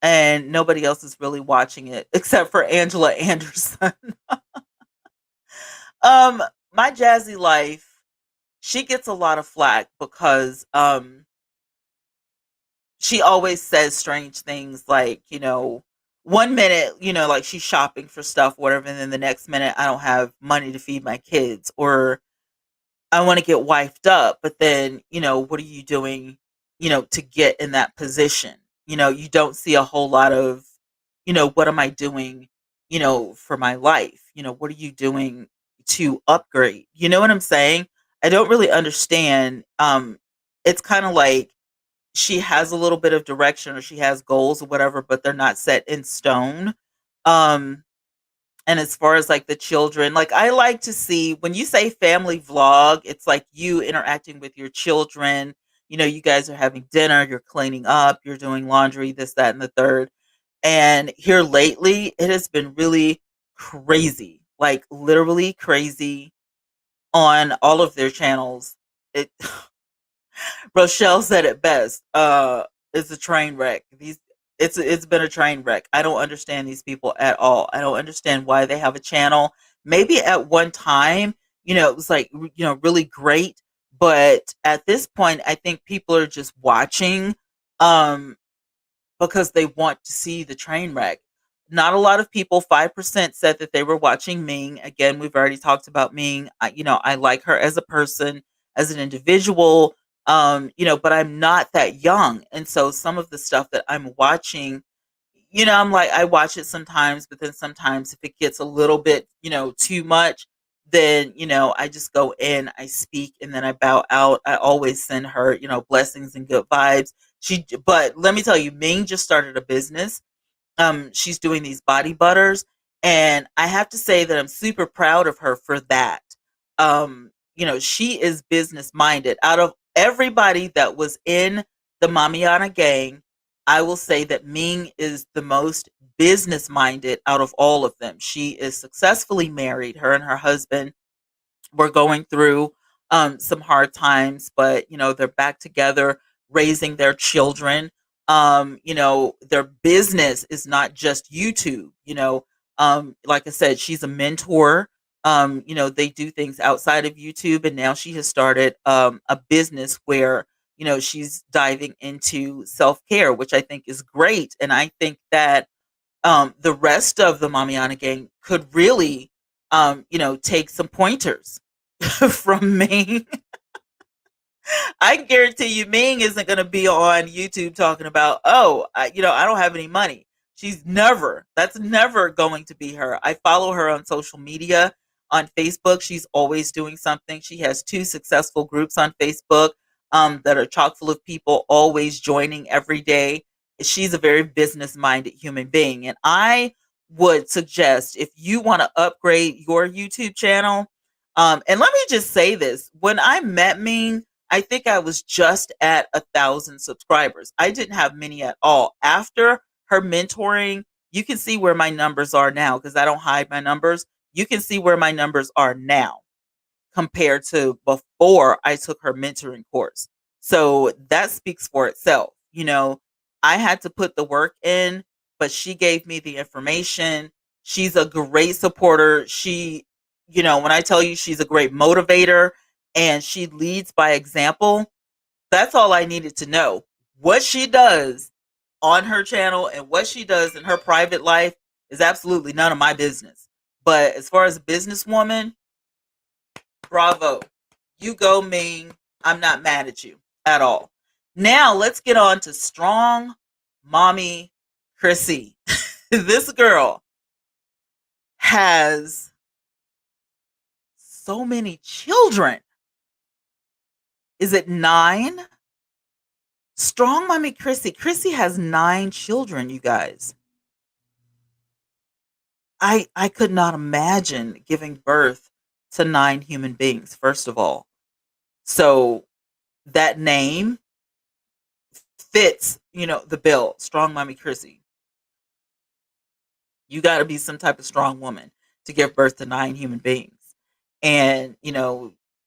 And nobody else is really watching it except for Angela Anderson. um, My Jazzy Life, she gets a lot of flack because she always says strange things like, one minute, like she's shopping for stuff, whatever, and then the next minute I don't have money to feed my kids, or I want to get wifed up, but then, what are you doing, to get in that position? You don't see a whole lot of, what am I doing, for my life? What are you doing to upgrade? You know what I'm saying? I don't really understand. It's kind of like she has a little bit of direction, or she has goals or whatever, but they're not set in stone. Um, and as far as like the children, like I like to see when you say family vlog, it's like you interacting with your children. You guys are having dinner, you're cleaning up, you're doing laundry, this, that, and the third. And here lately, it has been really crazy, like literally crazy on all of their channels. It Rochelle said it best. It's a train wreck. It's been a train wreck. I don't understand these people at all. I don't understand why they have a channel. Maybe at one time, it was like, really great, but at this point, I think people are just watching um because they want to see the train wreck. Not a lot of people, 5% said that they were watching Ming. Again, we've already talked about Ming. I like her as a person, as an individual, but I'm not that young. And so some of the stuff that I'm watching, I'm like, I watch it sometimes, but then sometimes if it gets a little bit, too much, then, I just go in, I speak, and then I bow out. I always send her, blessings and good vibes. But let me tell you, Ming just started a business. She's doing these body butters, and I have to say that I'm super proud of her for that. She is business minded. Out of everybody that was in the Mamiana gang, I will say that Ming is the most business minded out of all of them. She is successfully married. Her and her husband were going through some hard times, but they're back together, raising their children. Their business is not just YouTube. Like I said, she's a mentor. They do things outside of YouTube, and now she has started a business where she's diving into self care, which I think is great, and I think that the rest of the Mamiana gang could really, take some pointers from Ming. I can guarantee you, Ming isn't going to be on YouTube talking about, oh, I don't have any money. That's never going to be her. I follow her on social media. on Facebook. She's always doing something. She has two successful groups on Facebook that are chock full of people always joining every day. She's a very business minded human being. And I would suggest, if you want to upgrade your YouTube channel, and let me just say this, when I met Ming, I think I was just at 1,000 subscribers. I didn't have many at all. After her mentoring, you can see where my numbers are now because I don't hide my numbers. You can see where my numbers are now compared to before I took her mentoring course. So that speaks for itself. I had to put the work in, but she gave me the information. She's a great supporter. When I tell you she's a great motivator and she leads by example, that's all I needed to know. What she does on her channel and what she does in her private life is absolutely none of my business. But as far as a businesswoman, bravo. You go, Ming. I'm not mad at you at all. Now let's get on to strong mommy Chrissy. This girl has so many children. Is it 9? Strong mommy Chrissy. Chrissy has 9 children, you guys. I could not imagine giving birth to 9 human beings, first of all. So that name fits, the bill. Strong mommy Chrissy. You got to be some type of strong woman to give birth to 9 human beings. And,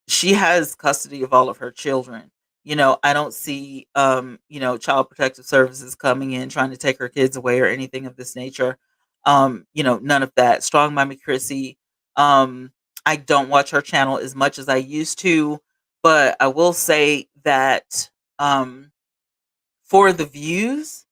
she has custody of all of her children. I don't see, Child Protective Services coming in trying to take her kids away or anything of this nature. None of that. Strong mommy Chrissy. I don't watch her channel as much as I used to, but I will say that for the views,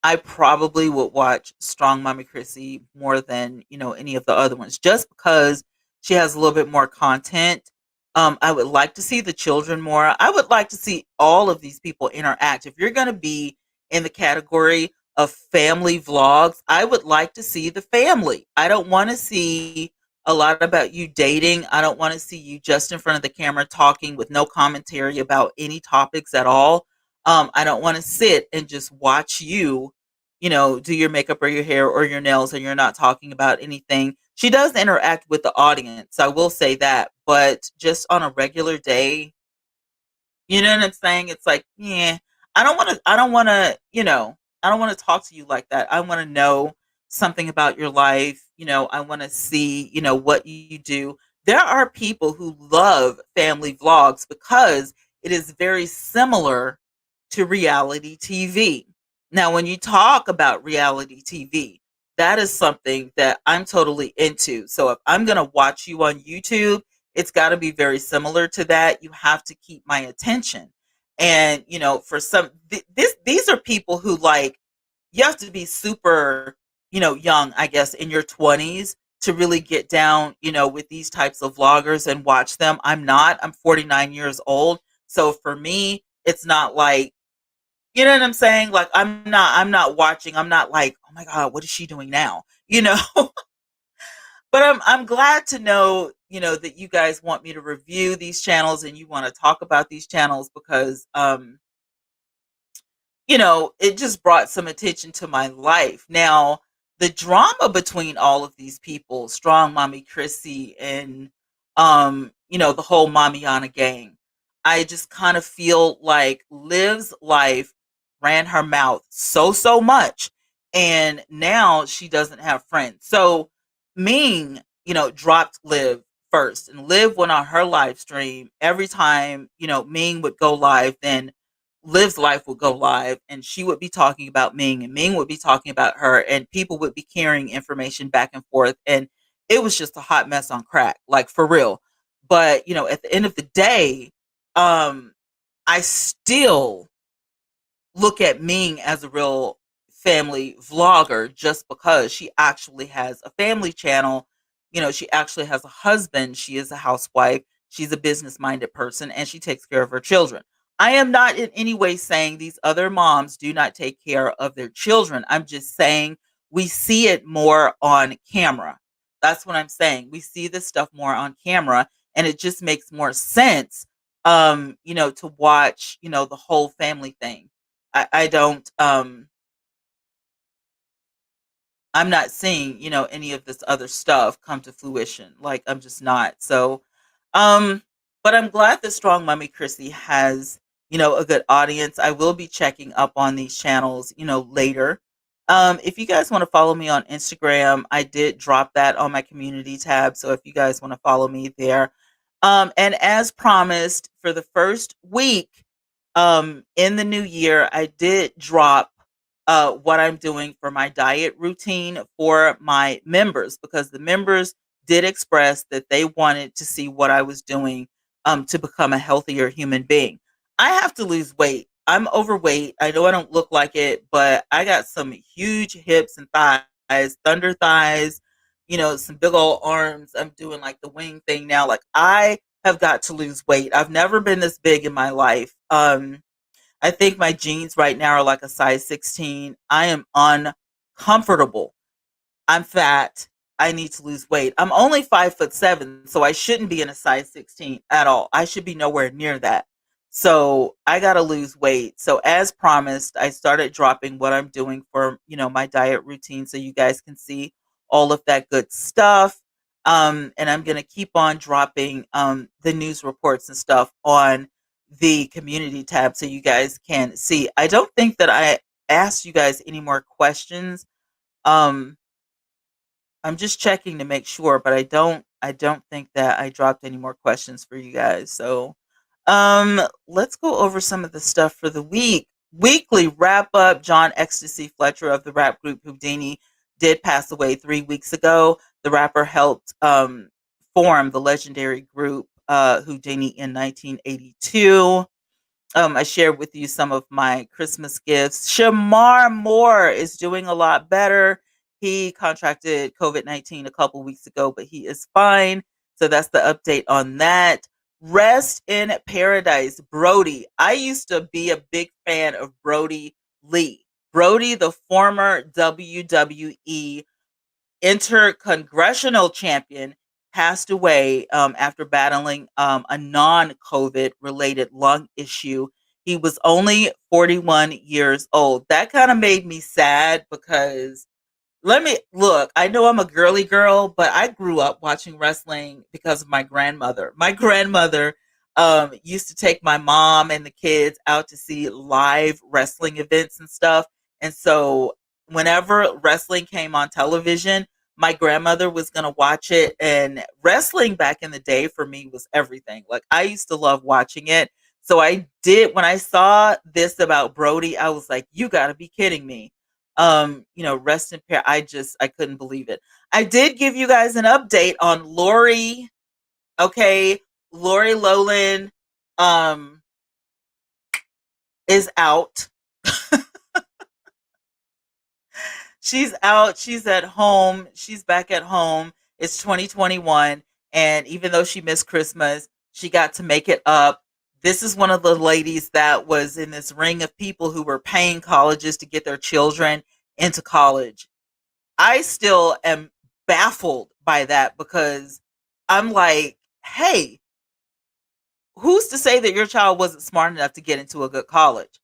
I probably would watch Strong Mommy Chrissy more than, any of the other ones, just because she has a little bit more content. I would like to see the children more. I would like to see all of these people interact. If you're going to be in the category of family vlogs, I would like to see the family. I don't want to see a lot about you dating. I don't want to see you just in front of the camera talking with no commentary about any topics at all. I don't want to sit and just watch you, do your makeup or your hair or your nails and you're not talking about anything. She does interact with the audience, I will say that, but just on a regular day, you know what I'm saying? It's like, yeah, I don't want to talk to you like that. I want to know something about your life. I want to see, what you do. There are people who love family vlogs because it is very similar to reality TV. Now, when you talk about reality TV, that is something that I'm totally into. So if I'm going to watch you on YouTube, it's got to be very similar to that. You have to keep my attention. And, for some, these are people who like, you have to be super, young, I guess, in your 20s to really get down, with these types of vloggers and watch them. I'm 49 years old. So for me, it's not like, you know what I'm saying? Like I'm not watching. I'm not like, oh my God, what is she doing now? But I'm glad to know, that you guys want me to review these channels and you want to talk about these channels because it just brought some attention to my life. Now, the drama between all of these people, Strong Mommy Chrissy and the whole Mamiana gang, I just kind of feel like Liv's life ran her mouth so much, and now she doesn't have friends. So Ming, dropped Liv first, and Liv went on her live stream. Every time, Ming would go live, then Liv's life would go live and she would be talking about Ming and Ming would be talking about her and people would be carrying information back and forth. And it was just a hot mess on crack, like for real. But, at the end of the day, I still look at Ming as a real family vlogger just because she actually has a family channel. She actually has a husband. She is a housewife. She's a business minded person and she takes care of her children. I am not in any way saying these other moms do not take care of their children. I'm just saying we see it more on camera. That's what I'm saying. We see this stuff more on camera, and it just makes more sense, to watch, the whole family thing. I don't, I'm not seeing, any of this other stuff come to fruition. Like, I'm just not. So, um, but I'm glad that Strong Mummy Chrissy has, a good audience. I will be checking up on these channels, later. If you guys want to follow me on Instagram, I did drop that on my community tab. So if you guys want to follow me there. And as promised, for the first week, in the new year, I did drop what I'm doing for my diet routine for my members, because the members did express that they wanted to see what I was doing to become a healthier human being. I have to lose weight. I'm overweight. I know I don't look like it, but I got some huge hips and thighs, thunder thighs, some big old arms. I'm doing like the wing thing now. Like, I have got to lose weight. I've never been this big in my life. I think my jeans right now are like a size 16. I am uncomfortable. I'm fat. I need to lose weight. I'm only 5'7", so I shouldn't be in a size 16 at all. I should be nowhere near that. So I gotta lose weight. So as promised, I started dropping what I'm doing for, my diet routine, so you guys can see all of that good stuff. And I'm gonna keep on dropping the news reports and stuff on the community tab, so you guys can see. I don't think that I asked you guys any more questions. Um, I'm just checking to make sure, but I don't think that I dropped any more questions for you guys. So, let's go over some of the stuff for the week. Weekly wrap up. John Ecstasy Fletcher of the rap group Houdini did pass away 3 weeks ago. The rapper helped form the legendary group Houdini in 1982. I shared with you some of my Christmas gifts. Shamar Moore is doing a lot better. He contracted COVID-19 a couple weeks ago, but he is fine. So that's the update on that. Rest in paradise, Brody. I used to be a big fan of Brody Lee. Brody, the former WWE intercongressional champion, passed away after battling a non-COVID related lung issue. He was only 41 years old. That kind of made me sad, because let me look. I know I'm a girly girl, but I grew up watching wrestling because of my grandmother. My grandmother used to take my mom and the kids out to see live wrestling events and stuff. And so, whenever wrestling came on television, my grandmother was going to watch it. And wrestling back in the day for me was everything. Like, I used to love watching it. So I did, when I saw this about Brody, I was like, you got to be kidding me. Rest in pair. I couldn't believe it. I did give you guys an update on Lori. Okay. Lori Loughlin, um, is out. She's out. She's at home. She's back at home. It's 2021. And even though she missed Christmas, she got to make it up. This is one of the ladies that was in this ring of people who were paying colleges to get their children into college. I still am baffled by that, because I'm like, hey, who's to say that your child wasn't smart enough to get into a good college?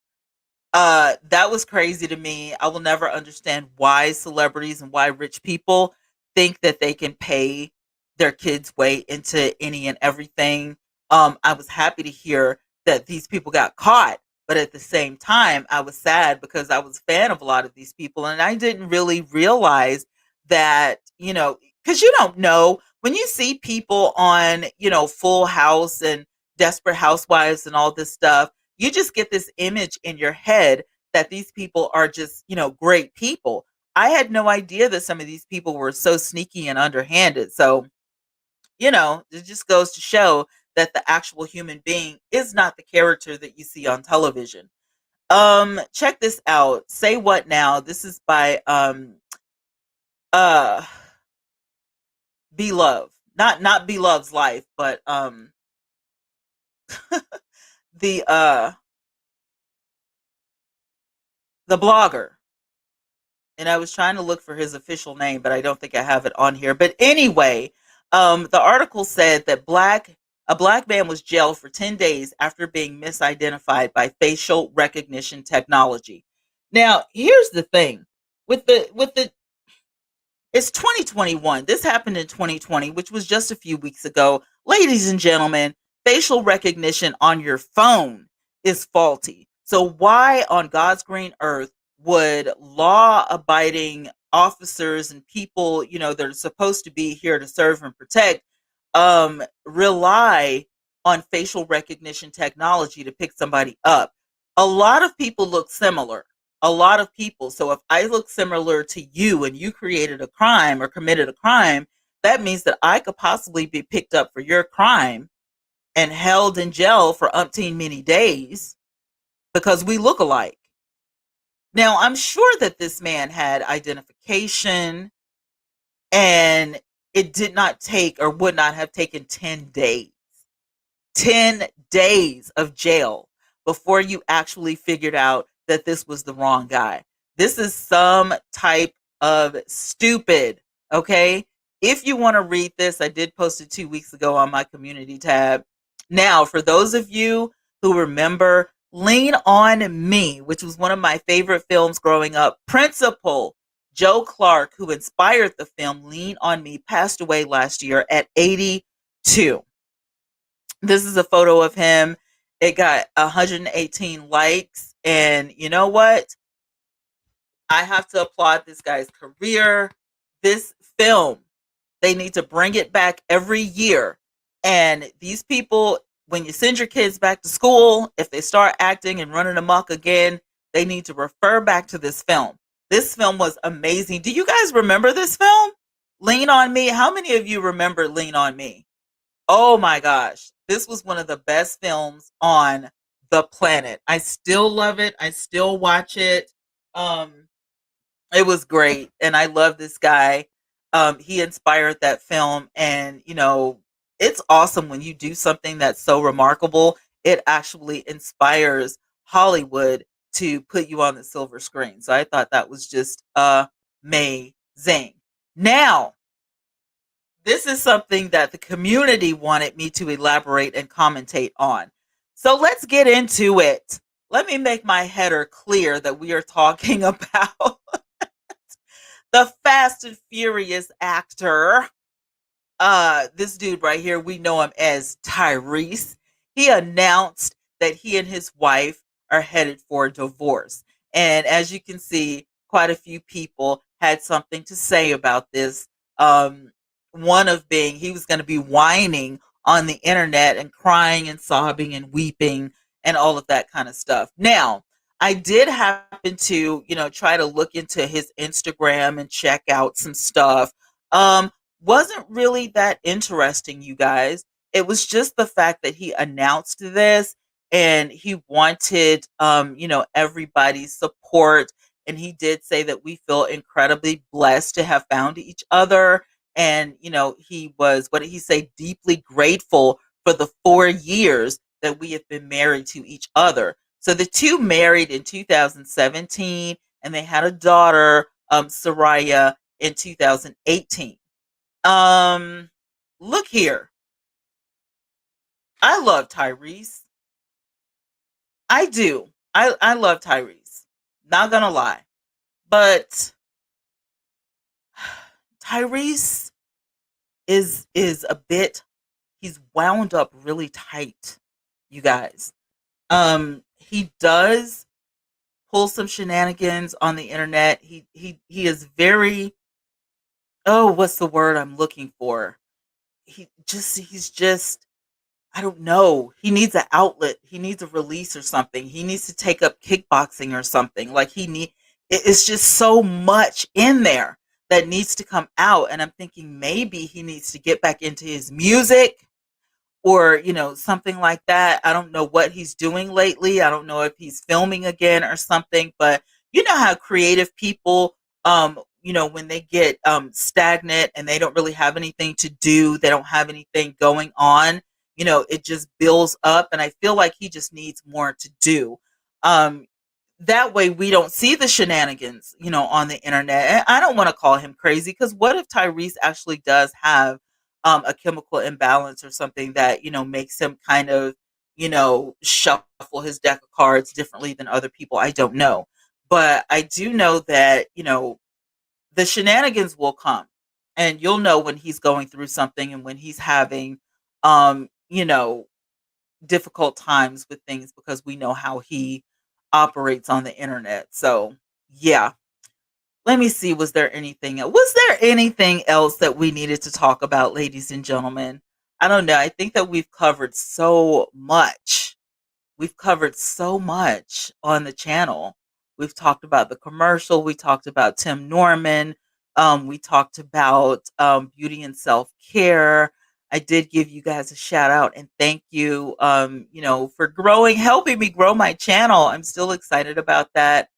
That was crazy to me. I will never understand why celebrities and why rich people think that they can pay their kids' way into any and everything. I was happy to hear that these people got caught, but at the same time, I was sad, because I was a fan of a lot of these people, and I didn't really realize that, because you don't know when you see people on, Full House and Desperate Housewives and all this stuff. You just get this image in your head that these people are just, great people. I had no idea that some of these people were so sneaky and underhanded. So, it just goes to show that the actual human being is not the character that you see on television. Check this out. Say What Now? This is by uh Be Love. Not Be Love's life, but the uh the blogger. and I was trying to look for his official name, but I don't think I have it on here. But anyway, the article said that a black man was jailed for 10 days after being misidentified by facial recognition technology. Now, here's the thing with the it's 2021. This happened in 2020, which was just a few weeks ago. Ladies and gentlemen, facial recognition on your phone is faulty. So, why on God's green earth would law abiding officers and people, that are supposed to be here to serve and protect, rely on facial recognition technology to pick somebody up? A lot of people look similar, a lot of people. So if I look similar to you and you created a crime or committed a crime, that means that I could possibly be picked up for your crime and held in jail for umpteen many days because we look alike. Now, I'm sure that this man had identification, and it did not take or would not have taken 10 days. 10 days of jail before you actually figured out that this was the wrong guy. This is some type of stupid, okay? If you want to read this, I did post it 2 weeks ago on my community tab. Now, for those of you who remember Lean on Me, which was one of my favorite films growing up, Principal Joe Clark, who inspired the film Lean on Me, passed away last year at 82. This is a photo of him. It got 118 likes. And you know what? I have to applaud this guy's career. This film, they need to bring it back every year. And these people, when you send your kids back to school, if they start acting and running amok again, they need to refer back to this film. This film was amazing. Do you guys remember this film? Lean on Me. How many of you remember Lean on Me? Oh my gosh. This was one of the best films on the planet. I still love it. I still watch it. It was great. And I love this guy. He inspired that film. And, it's awesome when you do something that's so remarkable. It actually inspires Hollywood to put you on the silver screen. So I thought that was just amazing. Now, this is something that the community wanted me to elaborate and commentate on. So let's get into it. Let me make my header clear that we are talking about the Fast and Furious actor. This dude right here, we know him as Tyrese. He announced that he and his wife are headed for a divorce. And as you can see, quite a few people had something to say about this. One of being he was going to be whining on the internet and crying and sobbing and weeping and all of that kind of stuff. Now, I did happen to, try to look into his Instagram and check out some stuff. Wasn't really that interesting, you guys. It was just the fact that he announced this and he wanted, everybody's support. And he did say that we feel incredibly blessed to have found each other. And, he was, what did he say, deeply grateful for the 4 years that we have been married to each other. So the two married in 2017 and they had a daughter, Soraya, in 2018. Look here. I love Tyrese. I do. I love Tyrese. Not gonna lie. But Tyrese is a bit, he's wound up really tight, you guys. He does pull some shenanigans on the internet. He is very, oh, what's the word I'm looking for? He's just, I don't know. He needs an outlet. He needs a release or something. He needs to take up kickboxing or something. Like it's just so much in there that needs to come out. And I'm thinking maybe he needs to get back into his music or, something like that. I don't know what he's doing lately. I don't know if he's filming again or something, but you know how creative people, when they get stagnant and they don't really have anything to do, they don't have anything going on, it just builds up. And I feel like he just needs more to do. that way we don't see the shenanigans, on the internet. And I don't want to call him crazy, because what if Tyrese actually does have a chemical imbalance or something that, makes him kind of, shuffle his deck of cards differently than other people? I don't know. But I do know that, the shenanigans will come, and you'll know when he's going through something and when he's having, um, you know, difficult times with things, because we know how he operates on the internet. So, yeah. Let me see. Was there anything else that we needed to talk about, ladies and gentlemen? I don't know. I think that we've covered so much. We've covered so much on the channel. We've talked about the commercial. We talked about Tim Norman. We talked about beauty and self care. I did give you guys a shout out and thank you, for helping me grow my channel. I'm still excited about that.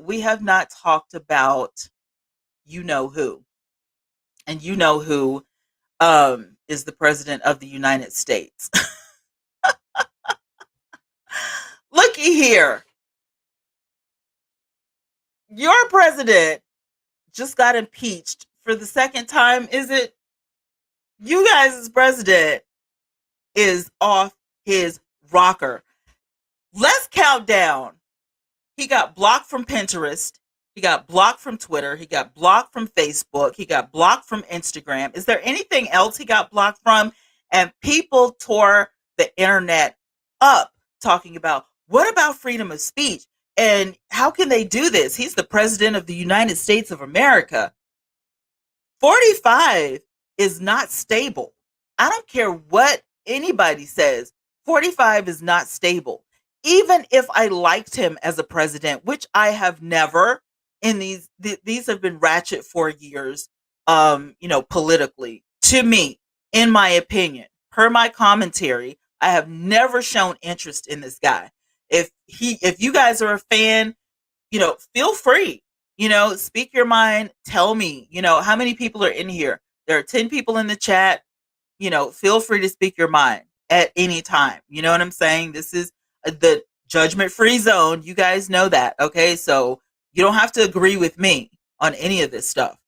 We have not talked about you know who, and you know who is the president of the United States. Looky here, your president just got impeached for the second time. Is it? You guys' president is off his rocker. Let's count down. He got blocked from Pinterest. He got blocked from Twitter. He got blocked from Facebook. He got blocked from Instagram. Is there anything else he got blocked from? And people tore the internet up talking about, what about freedom of speech? And how can they do this? He's the president of the United States of America. 45 is not stable. I don't care what anybody says. 45 is not stable. Even if I liked him as a president, which I have never, in these have been ratchet 4 years, politically, to me, in my opinion, per my commentary, I have never shown interest in this guy. If you guys are a fan, feel free, speak your mind, tell me, how many people are in here. There are 10 people in the chat. Feel free to speak your mind at any time. You know what I'm saying? This is the judgment free zone. You guys know that. Okay. So you don't have to agree with me on any of this stuff,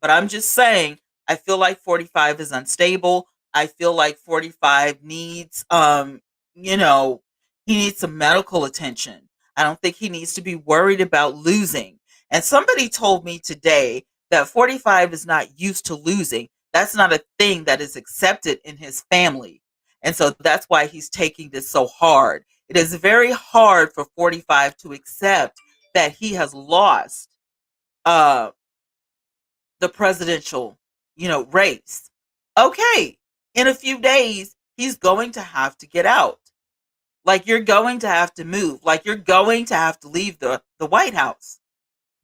but I'm just saying, I feel like 45 is unstable. I feel like 45 needs, he needs some medical attention. I don't think he needs to be worried about losing. And somebody told me today that 45 is not used to losing. That's not a thing that is accepted in his family. And so that's why he's taking this so hard. It is very hard for 45 to accept that he has lost the presidential, race. Okay, in a few days, he's going to have to get out. Like, you're going to have to move. Like, you're going to have to leave the White House.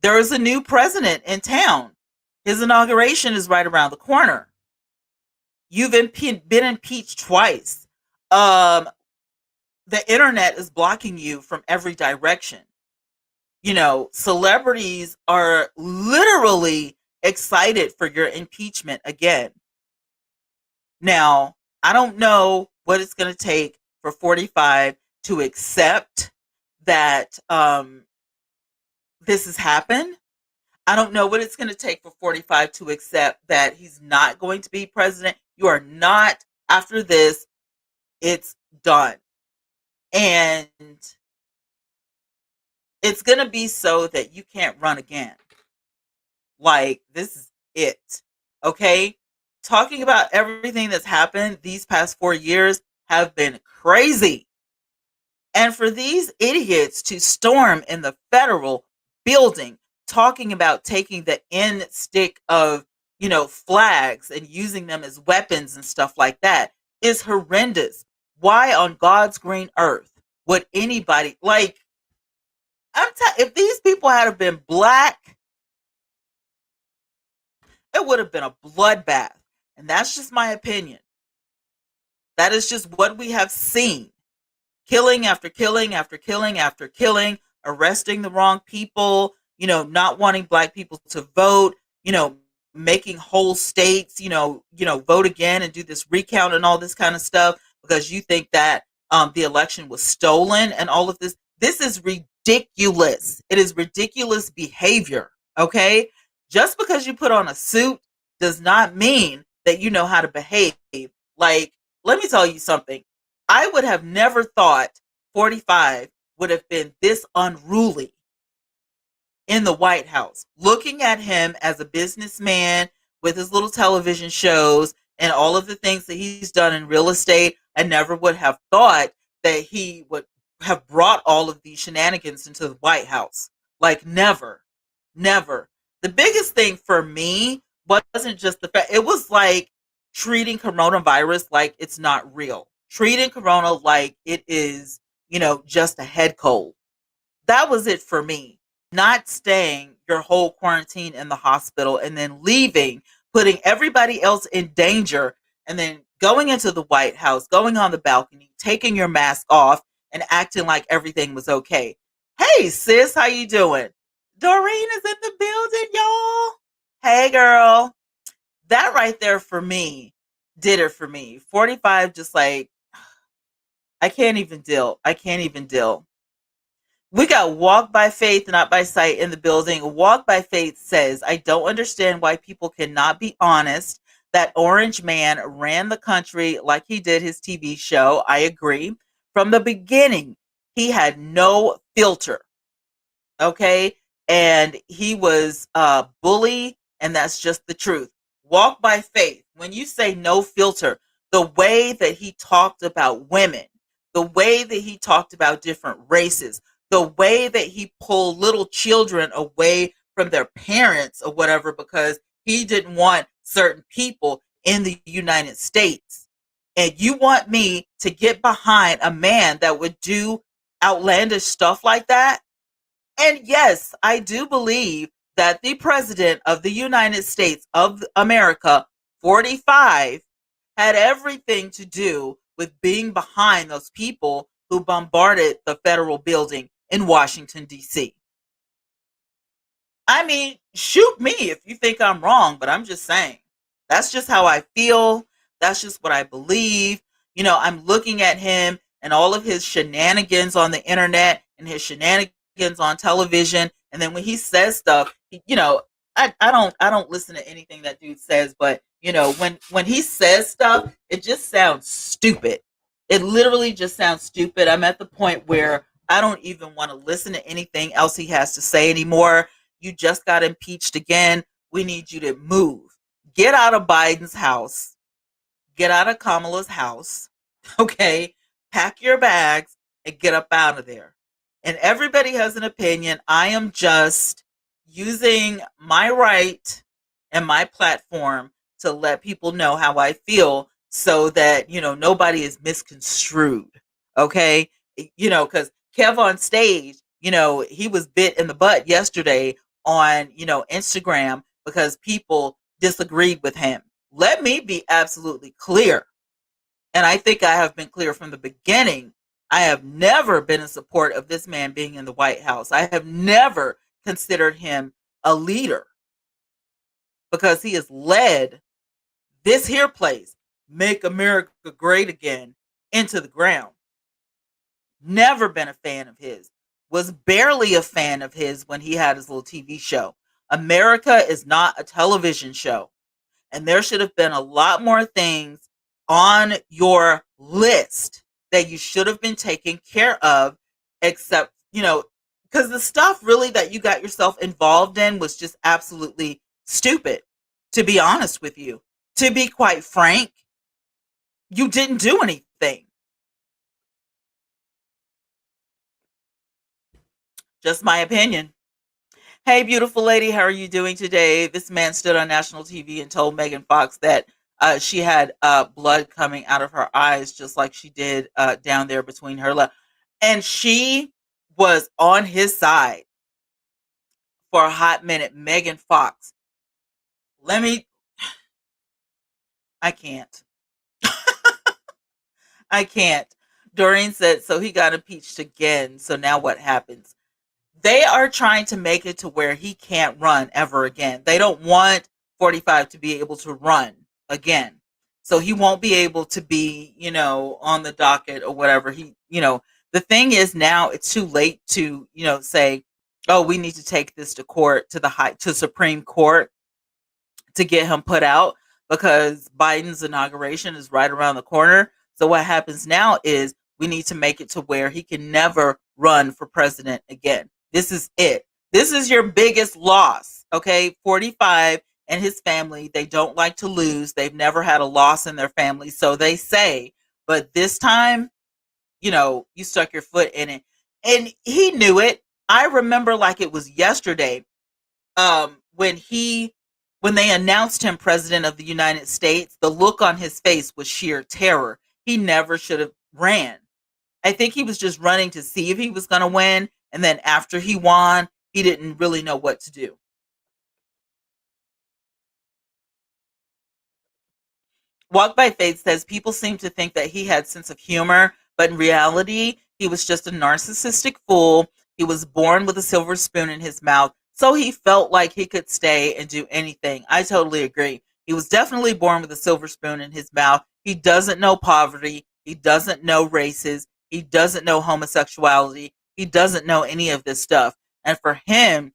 There is a new president in town. His inauguration is right around the corner. You've been impeached twice. The internet is blocking you from every direction. Celebrities are literally excited for your impeachment again. Now, I don't know what it's going to take for 45 to accept that this has happened. I don't know what it's going to take for 45 to accept that he's not going to be president. You are not, after this, it's done. And it's going to be so that you can't run again. Like, this is it. Okay? Talking about everything that's happened these past 4 years have been crazy. And for these idiots to storm in the federal building, talking about taking the end stick of, flags and using them as weapons and stuff like that, is horrendous. Why on God's green earth would anybody, like, if these people had been black, it would have been a bloodbath. And that's just my opinion. That is just what we have seen. Killing after killing after killing after killing, arresting the wrong people, not wanting black people to vote, making whole states, vote again and do this recount and all this kind of stuff because you think that the election was stolen and all of this. This is ridiculous. ridiculous. It is ridiculous behavior. Okay. Just because you put on a suit does not mean that you know how to behave. Like, let me tell you something. I would have never thought 45 would have been this unruly in the White House. Looking at him as a businessman with his little television shows and all of the things that he's done in real estate, I never would have thought that he would have brought all of these shenanigans into the White House. Like, never, never. The biggest thing for me wasn't just the fact, it was like treating coronavirus like it's not real, treating corona like it is, just a head cold. That was it for me. Not staying your whole quarantine in the hospital and then leaving, putting everybody else in danger, and then going into the White House, going on the balcony, taking your mask off and acting like everything was okay. Hey sis, how you doing? Doreen is in the building, y'all. Hey girl. That right there for me did it for me. 45, just like, I can't even deal. I can't even deal. We got Walk by Faith, Not by Sight in the building. Walk by Faith says, I don't understand why people cannot be honest. That orange man ran the country like he did his TV show. I agree. From the beginning, he had no filter. Okay. And he was a bully, and that's just the truth. Walk by Faith. When you say no filter, the way that he talked about women, the way that he talked about different races, the way that he pulled little children away from their parents or whatever because he didn't want certain people in the United States. And you want me to get behind a man that would do outlandish stuff like that? And yes, I do believe that the president of the United States of America, 45, had everything to do with being behind those people who bombarded the federal building in Washington, D.C. I mean, shoot me if you think I'm wrong, but I'm just saying. That's just how I feel. That's just what I believe. I'm looking at him and all of his shenanigans on the internet and his shenanigans on television. And then when he says stuff, I don't listen to anything that dude says, but when he says stuff, it just sounds stupid. It literally just sounds stupid. I'm at the point where I don't even want to listen to anything else he has to say anymore. You just got impeached again. We need you to move. Get out of Biden's house. Get out of Kamala's house. Okay? Pack your bags and get up out of there. And everybody has an opinion. I am just using my right and my platform to let people know how I feel so that, nobody is misconstrued. Okay? Because Kev on stage, he was bit in the butt yesterday on, Instagram because people disagreed with him. Let me be absolutely clear. And I think I have been clear from the beginning. I have never been in support of this man being in the White House. I have never considered him a leader because he has led this here place, Make America Great Again, into the ground. Never been a fan of his. Was barely a fan of his when he had his little TV show. America is not a television show. And there should have been a lot more things on your list that you should have been taking care of, except, because the stuff really that you got yourself involved in was just absolutely stupid, to be honest with you. To be quite frank, you didn't do anything. Just my opinion. Hey, beautiful lady, how are you doing today? This man stood on national TV and told Megan Fox that she had blood coming out of her eyes, just like she did down there between her left. And she was on his side for a hot minute. Megan Fox. I can't. I can't. Doreen said, so he got impeached again. So now what happens? They are trying to make it to where he can't run ever again. They don't want 45 to be able to run again. So he won't be able to be, on the docket or whatever. The thing is now it's too late to, say, oh, we need to take this to court, to Supreme Court to get him put out, because Biden's inauguration is right around the corner. So what happens now is we need to make it to where he can never run for president again. This is it. This is your biggest loss. Okay. 45 and his family, they don't like to lose. They've never had a loss in their family. So they say, but this time, you stuck your foot in it. And he knew it. I remember like it was yesterday, when they announced him president of the United States, the look on his face was sheer terror. He never should have ran. I think he was just running to see if he was going to win. And then after he won, he didn't really know what to do. Walk by Faith says people seem to think that he had sense of humor, but in reality, he was just a narcissistic fool. He was born with a silver spoon in his mouth, so he felt like he could stay and do anything. I totally agree. He was definitely born with a silver spoon in his mouth. He doesn't know poverty. He doesn't know races. He doesn't know homosexuality. He doesn't know any of this stuff. And for him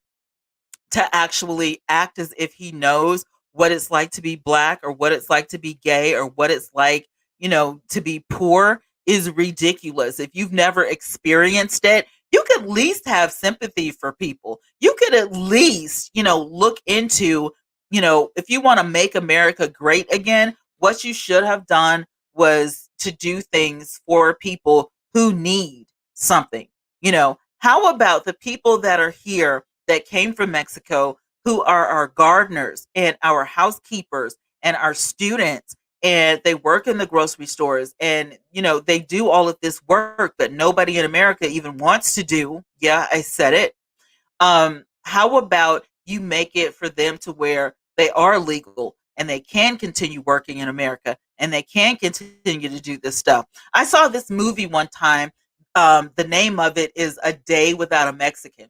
to actually act as if he knows what it's like to be black, or what it's like to be gay, or what it's like, to be poor is ridiculous. If you've never experienced it, you could at least have sympathy for people. You could at least, look into, if you want to make America great again, what you should have done was to do things for people who need something. How about the people that are here that came from Mexico, who are our gardeners and our housekeepers and our students, and they work in the grocery stores, and they do all of this work that nobody in America even wants to do. Yeah, I said it. How about you make it for them to where they are legal and they can continue working in America and they can continue to do this stuff? I saw this movie one time. The name of it is A Day Without a Mexican.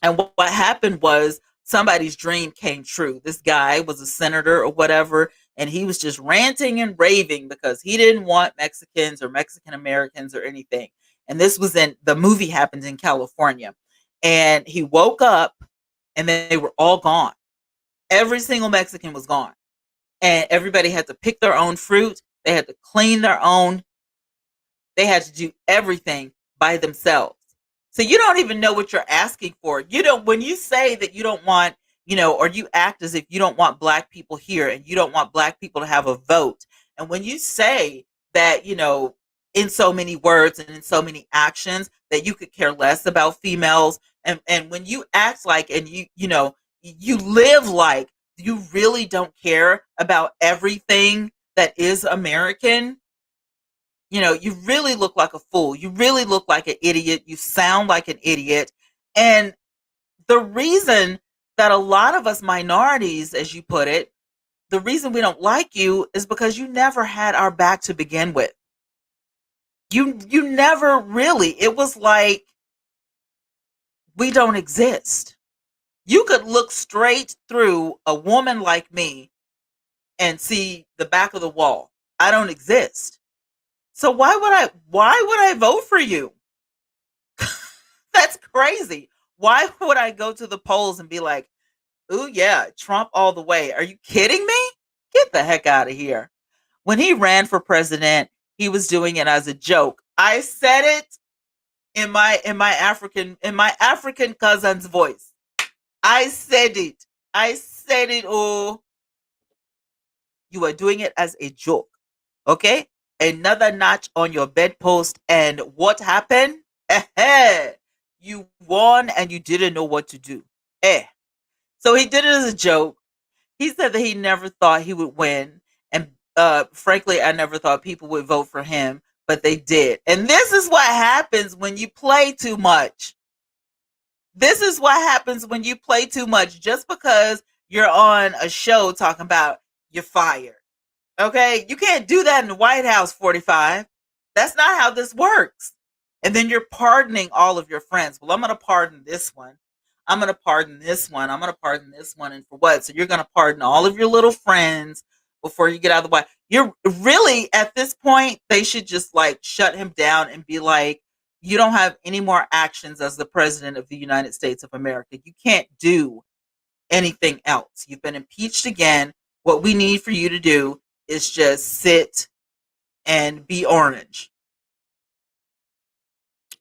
And what happened was somebody's dream came true. This guy was a senator or whatever, and he was just ranting and raving because he didn't want Mexicans or Mexican Americans or anything. And the movie happened in California. And he woke up and they were all gone. Every single Mexican was gone. And everybody had to pick their own fruit. They had to clean their own. They had to do everything by themselves. So you don't even know what you're asking for. When you say that you don't want, or you act as if you don't want black people here and you don't want black people to have a vote. And when you say that, in so many words and in so many actions that you could care less about females. And when you act like, and you live like you really don't care about everything that is American, you really look like a fool. You really look like an idiot. You sound like an idiot. And the reason that a lot of us minorities, as you put it, the reason we don't like you is because you never had our back to begin with. You never really. It was like we don't exist. You could look straight through a woman like me and see the back of the wall. I don't exist. So why would I vote for you? That's crazy. Why would I go to the polls and be like, "Ooh yeah, Trump all the way"? Are you kidding me? Get the heck out of here. When he ran for president, he was doing it as a joke. I said it in my African cousin's voice. I said it. I said it. Oh, you are doing it as a joke. Okay? Another notch on your bedpost. And what happened? You won and you didn't know what to do. So he did it as a joke. He said that he never thought he would win. And frankly, I never thought people would vote for him, but they did. And this is what happens when you play too much. This is what happens when you play too much. Just because you're on a show talking about you're fired. Okay? You can't do that in the White House, 45. That's not how this works. And then you're pardoning all of your friends. Well, I'm going to pardon this one. I'm going to pardon this one. I'm going to pardon this one. And for what? So you're going to pardon all of your little friends before you get out of the White House. You're really, at this point, they should just like shut him down and be like, You don't have any more actions as the president of the United States of America. You can't do anything else. You've been impeached again. What we need for you to do is just sit and be orange.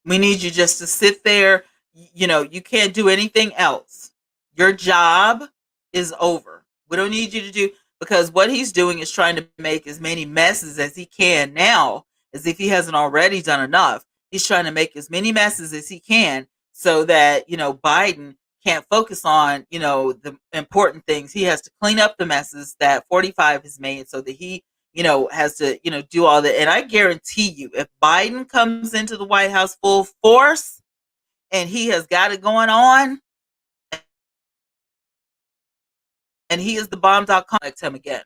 We need you just to sit there. You can't do anything else. Your job is over. We don't need you to do, because what he's doing is trying to make as many messes as he can now, as if he hasn't already done enough. He's trying to make as many messes as he can so that, Biden can't focus on, the important things. He has to clean up the messes that 45 has made so that he, has to, do all that. And I guarantee you, if Biden comes into the White House full force and he has got it going on and he is the bomb.com, elect him again,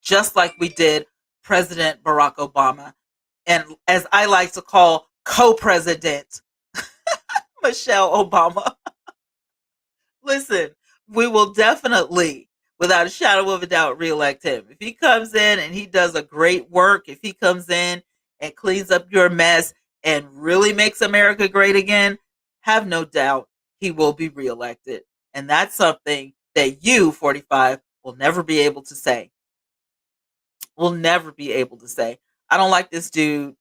just like we did President Barack Obama. And as I like to call co-president Michelle Obama. Listen, we will definitely, without a shadow of a doubt, reelect him. If he comes in and he does a great work, if he comes in and cleans up your mess and really makes America great again, have no doubt he will be reelected. And that's something that you, 45, will never be able to say. Will never be able to say. I don't like this dude.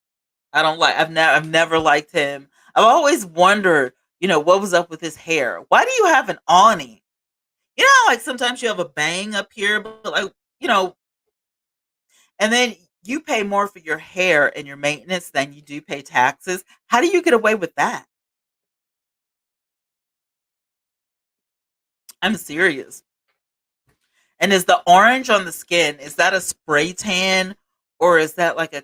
I've never liked him. I've always wondered, what was up with his hair? Why do you have an awning? Like sometimes you have a bang up here, but and then you pay more for your hair and your maintenance than you do pay taxes. How do you get away with that? I'm serious. And is the orange on the skin, is that a spray tan or is that like a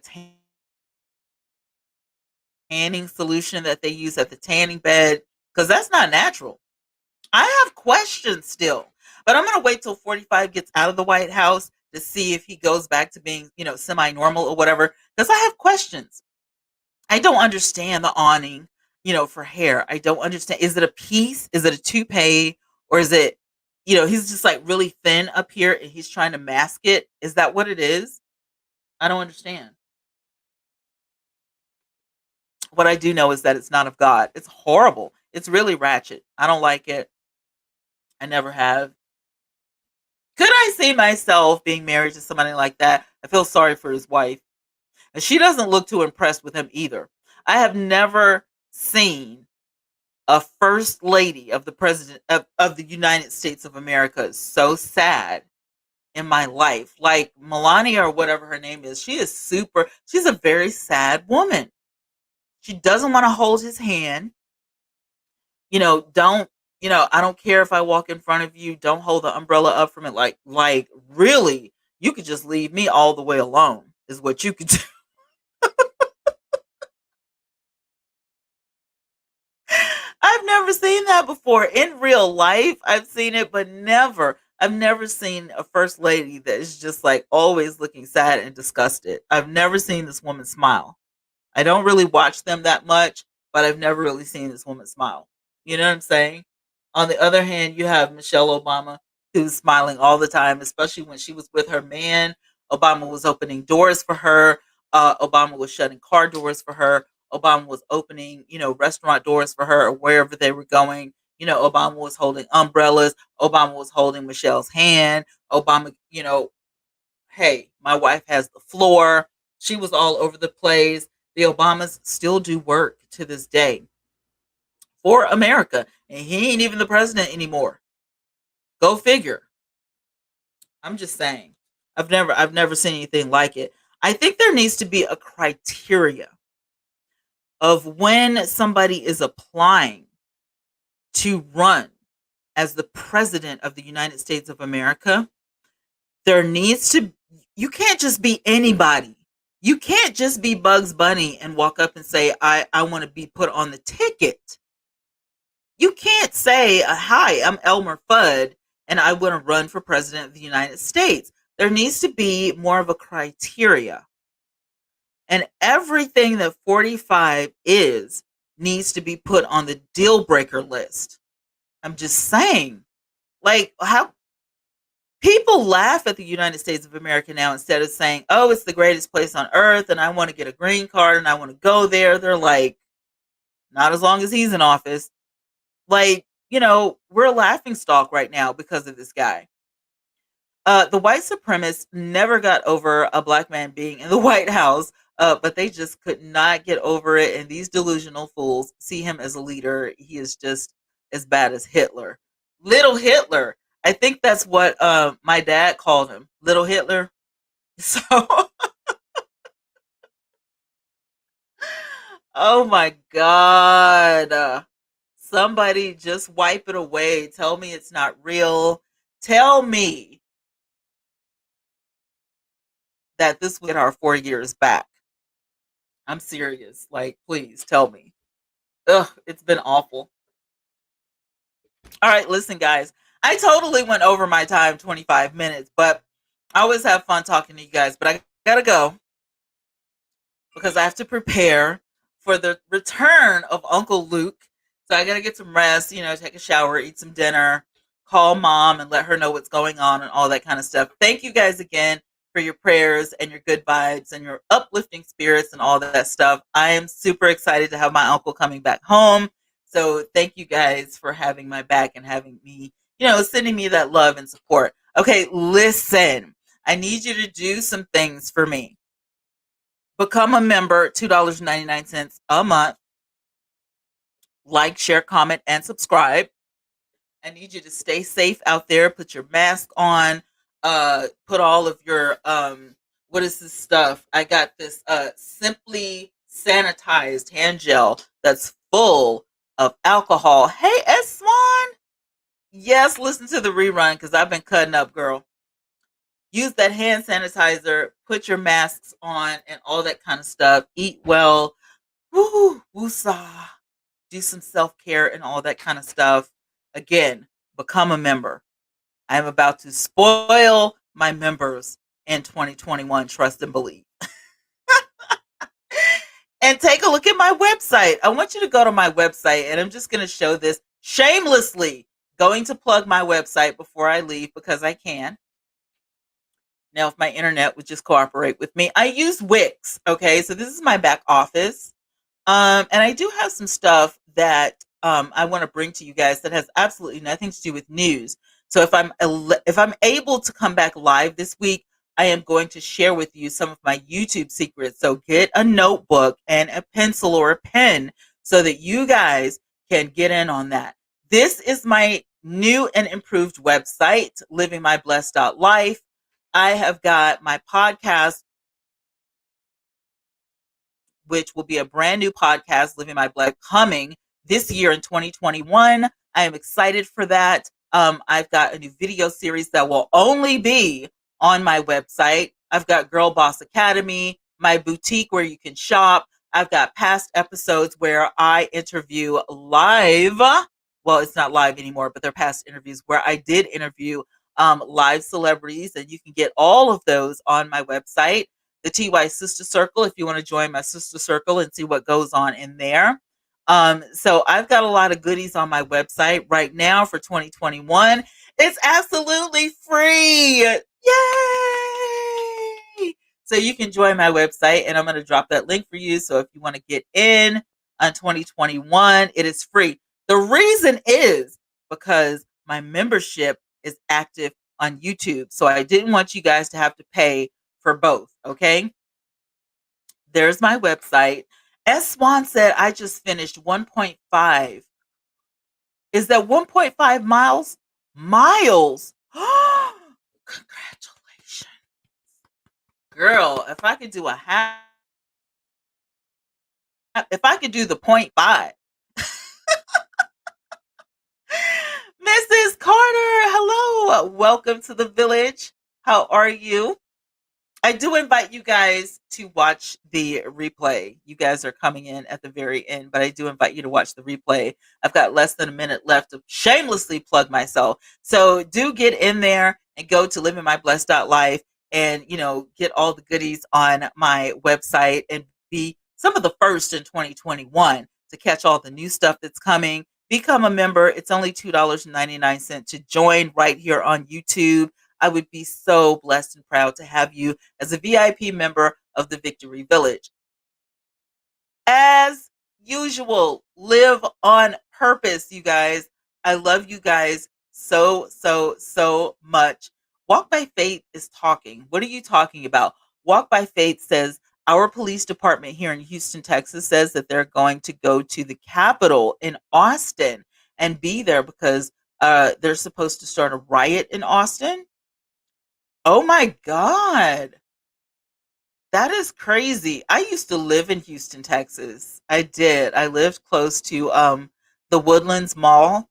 tanning solution that they use at the tanning bed? Because that's not natural. I have questions still, but I'm going to wait till 45 gets out of the White House to see if he goes back to being, semi normal or whatever. Because I have questions. I don't understand the awning, for hair. I don't understand. Is it a piece? Is it a toupee? Or is it, he's just like really thin up here and he's trying to mask it? Is that what it is? I don't understand. What I do know is that it's not of God. It's horrible. It's really ratchet. I don't like it. I never have. Could I see myself being married to somebody like that? I feel sorry for his wife. And she doesn't look too impressed with him either. I have never seen a first lady of the president of the United States of America so sad in my life. Like Melania or whatever her name is. She's a very sad woman. She doesn't want to hold his hand. Don't, I don't care if I walk in front of you, don't hold the umbrella up from it. Like really, you could just leave me all the way alone is what you could do. I've never seen that before in real life. I've seen it, but I've never seen a first lady that is just like always looking sad and disgusted. I've never seen this woman smile. I don't really watch them that much, but I've never really seen this woman smile. You know what I'm saying? On the other hand, you have Michelle Obama, who's smiling all the time, especially when she was with her man. Obama was opening doors for her. Obama was shutting car doors for her. Obama was opening, restaurant doors for her or wherever they were going. Obama was holding umbrellas. Obama was holding Michelle's hand. Obama, hey, my wife has the floor. She was all over the place. The Obamas still do work to this day for America. And he ain't even the president anymore. Go figure. I'm just saying. I've never seen anything like it. I think there needs to be a criteria of when somebody is applying to run as the president of the United States of America. There needs to, you can't just be anybody. You can't just be Bugs Bunny and walk up and say, I want to be put on the ticket. You can't say, hi, I'm Elmer Fudd and I want to run for president of the United States. There needs to be more of a criteria. And everything that 45 is needs to be put on the deal breaker list. I'm just saying, like, how people laugh at the United States of America now instead of saying, oh, it's the greatest place on earth and I want to get a green card and I want to go there. They're like, Not as long as he's in office. Like, we're a laughing stock right now because of this guy. The white supremacists never got over a black man being in the White House, but they just could not get over it. And these delusional fools see him as a leader. He is just as bad as Hitler. Little Hitler. I think that's what my dad called him, Little Hitler. So, oh my God. Somebody just wipe it away. Tell me it's not real. Tell me that this was our 4 years back. I'm serious. Like, please tell me. Ugh, it's been awful. All right, listen, guys. I totally went over my time, 25 minutes, but I always have fun talking to you guys. But I gotta go because I have to prepare for the return of Uncle Luke. So I gotta get some rest, take a shower, eat some dinner, call mom and let her know what's going on and all that kind of stuff. Thank you guys again for your prayers and your good vibes and your uplifting spirits and all that stuff. I am super excited to have my uncle coming back home. So thank you guys for having my back and having me, sending me that love and support. Okay, listen, I need you to do some things for me. Become a member, $2.99 a month. Like, share, comment, and subscribe. I need you to stay safe out there. Put your mask on. Put all of your what is this stuff? I got this simply sanitized hand gel that's full of alcohol. Hey, S Swan. Yes, listen to the rerun because I've been cutting up, girl. Use that hand sanitizer. Put your masks on and all that kind of stuff. Eat well. Woo, woosah. Do some self-care and all that kind of stuff. Again, become a member. I'm about to spoil my members in 2021, trust and believe. And take a look at my website. I want you to go to my website, and I'm just going to show this shamelessly. Going to plug my website before I leave because I can. Now, if my internet would just cooperate with me, I use Wix. Okay, so this is my back office. And I do have some stuff that I want to bring to you guys that has absolutely nothing to do with news. So if I'm able to come back live this week, I am going to share with you some of my YouTube secrets. So get a notebook and a pencil or a pen so that you guys can get in on that. This is my new and improved website, livingmyblessed.life. I have got my podcast, which will be a brand new podcast, Living My Blessed, coming this year in 2021. I am excited for that. I've got a new video series that will only be on my website. I've got Girl Boss Academy, my boutique where you can shop. I've got past episodes where I interview live. Well, it's not live anymore, but they're past interviews where I did interview live celebrities, and you can get all of those on my website. The TY Sister Circle, if you want to join my sister circle and see what goes on in there. So I've got a lot of goodies on my website right now for 2021. It's absolutely free. Yay! So you can join my website, and I'm going to drop that link for you. So if you want to get in on 2021, it is free. The reason is because my membership is active on YouTube. So I didn't want you guys to have to pay for both. Okay. There's my website. S. Swan said, I just finished 1.5. Is that 1.5 miles? Miles. Congratulations. Girl, if I could do a half, if I could do the 0.5. Mrs. Carter, hello. Welcome to the village. How are you? I do invite you guys to watch the replay. You guys are coming in at the very end, but I do invite you to watch the replay. I've got less than a minute left to shamelessly plug myself. So do get in there and go to livingmyblessed.life and, get all the goodies on my website and be some of the first in 2021 to catch all the new stuff that's coming. Become a member. It's only $2.99 to join right here on YouTube. I would be so blessed and proud to have you as a VIP member of the Victory Village. As usual. Live on purpose, you guys. I love you guys so, so, so much. Walk by Faith is talking. What are you talking about? Walk by Faith says our police department here in Houston, Texas says that they're going to go to the Capitol in Austin and be there because they're supposed to start a riot in Austin. Oh my God. That is crazy. I used to live in Houston, Texas. I did. I lived close to the Woodlands Mall.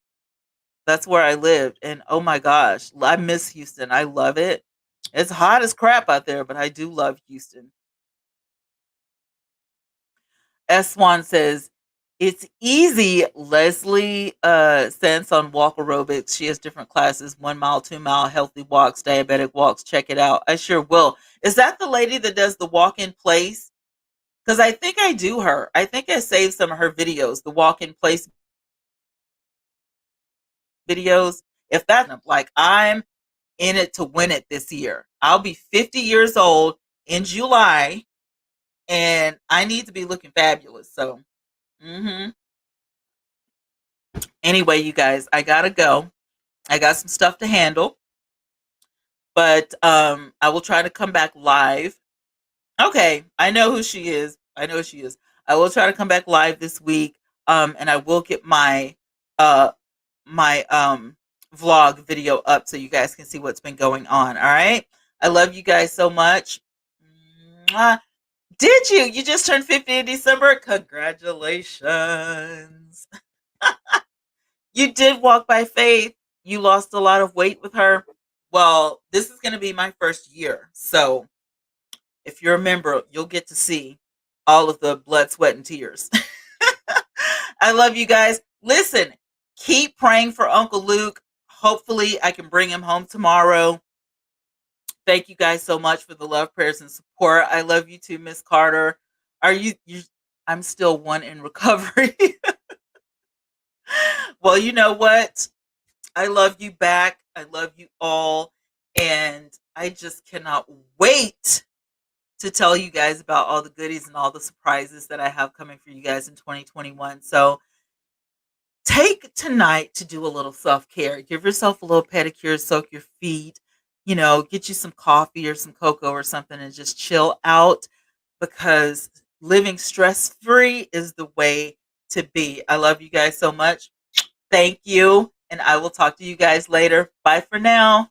That's where I lived. And oh my gosh, I miss Houston. I love it. It's hot as crap out there, but I do love Houston. S1 says, it's easy. Leslie Sense on walk aerobics. She has different classes 1 mile, 2 mile, healthy walks, diabetic walks. Check it out. I sure will. Is that the lady that does the walk in place? Because I think I do her. I think I saved some of her videos, the walk in place videos. If that's like, I'm in it to win it this year. I'll be 50 years old in July and I need to be looking fabulous. So, anyway, you guys, I got to go. I got some stuff to handle, but I will try to come back live. Okay, I know who she is. I know who she is. I will try to come back live this week, and I will get uh my vlog video up so you guys can see what's been going on. All right, I love you guys so much. Mwah. Did you? You just turned 50 in December. Congratulations. You did walk by Faith. You lost a lot of weight with her. Well, this is going to be my first year, so if you're a member, you'll get to see all of the blood, sweat, and tears. I love you guys. Listen, keep praying for Uncle Luke. Hopefully, I can bring him home tomorrow. Thank you guys so much for the love, prayers, and support. I love you too, Miss Carter. Are you? I'm still one in recovery. Well, you know what? I love you back. I love you all. And I just cannot wait to tell you guys about all the goodies and all the surprises that I have coming for you guys in 2021. So take tonight to do a little self-care. Give yourself a little pedicure, soak your feet, get you some coffee or some cocoa or something and just chill out because living stress-free is the way to be. I love you guys so much. Thank you. And I will talk to you guys later. Bye for now.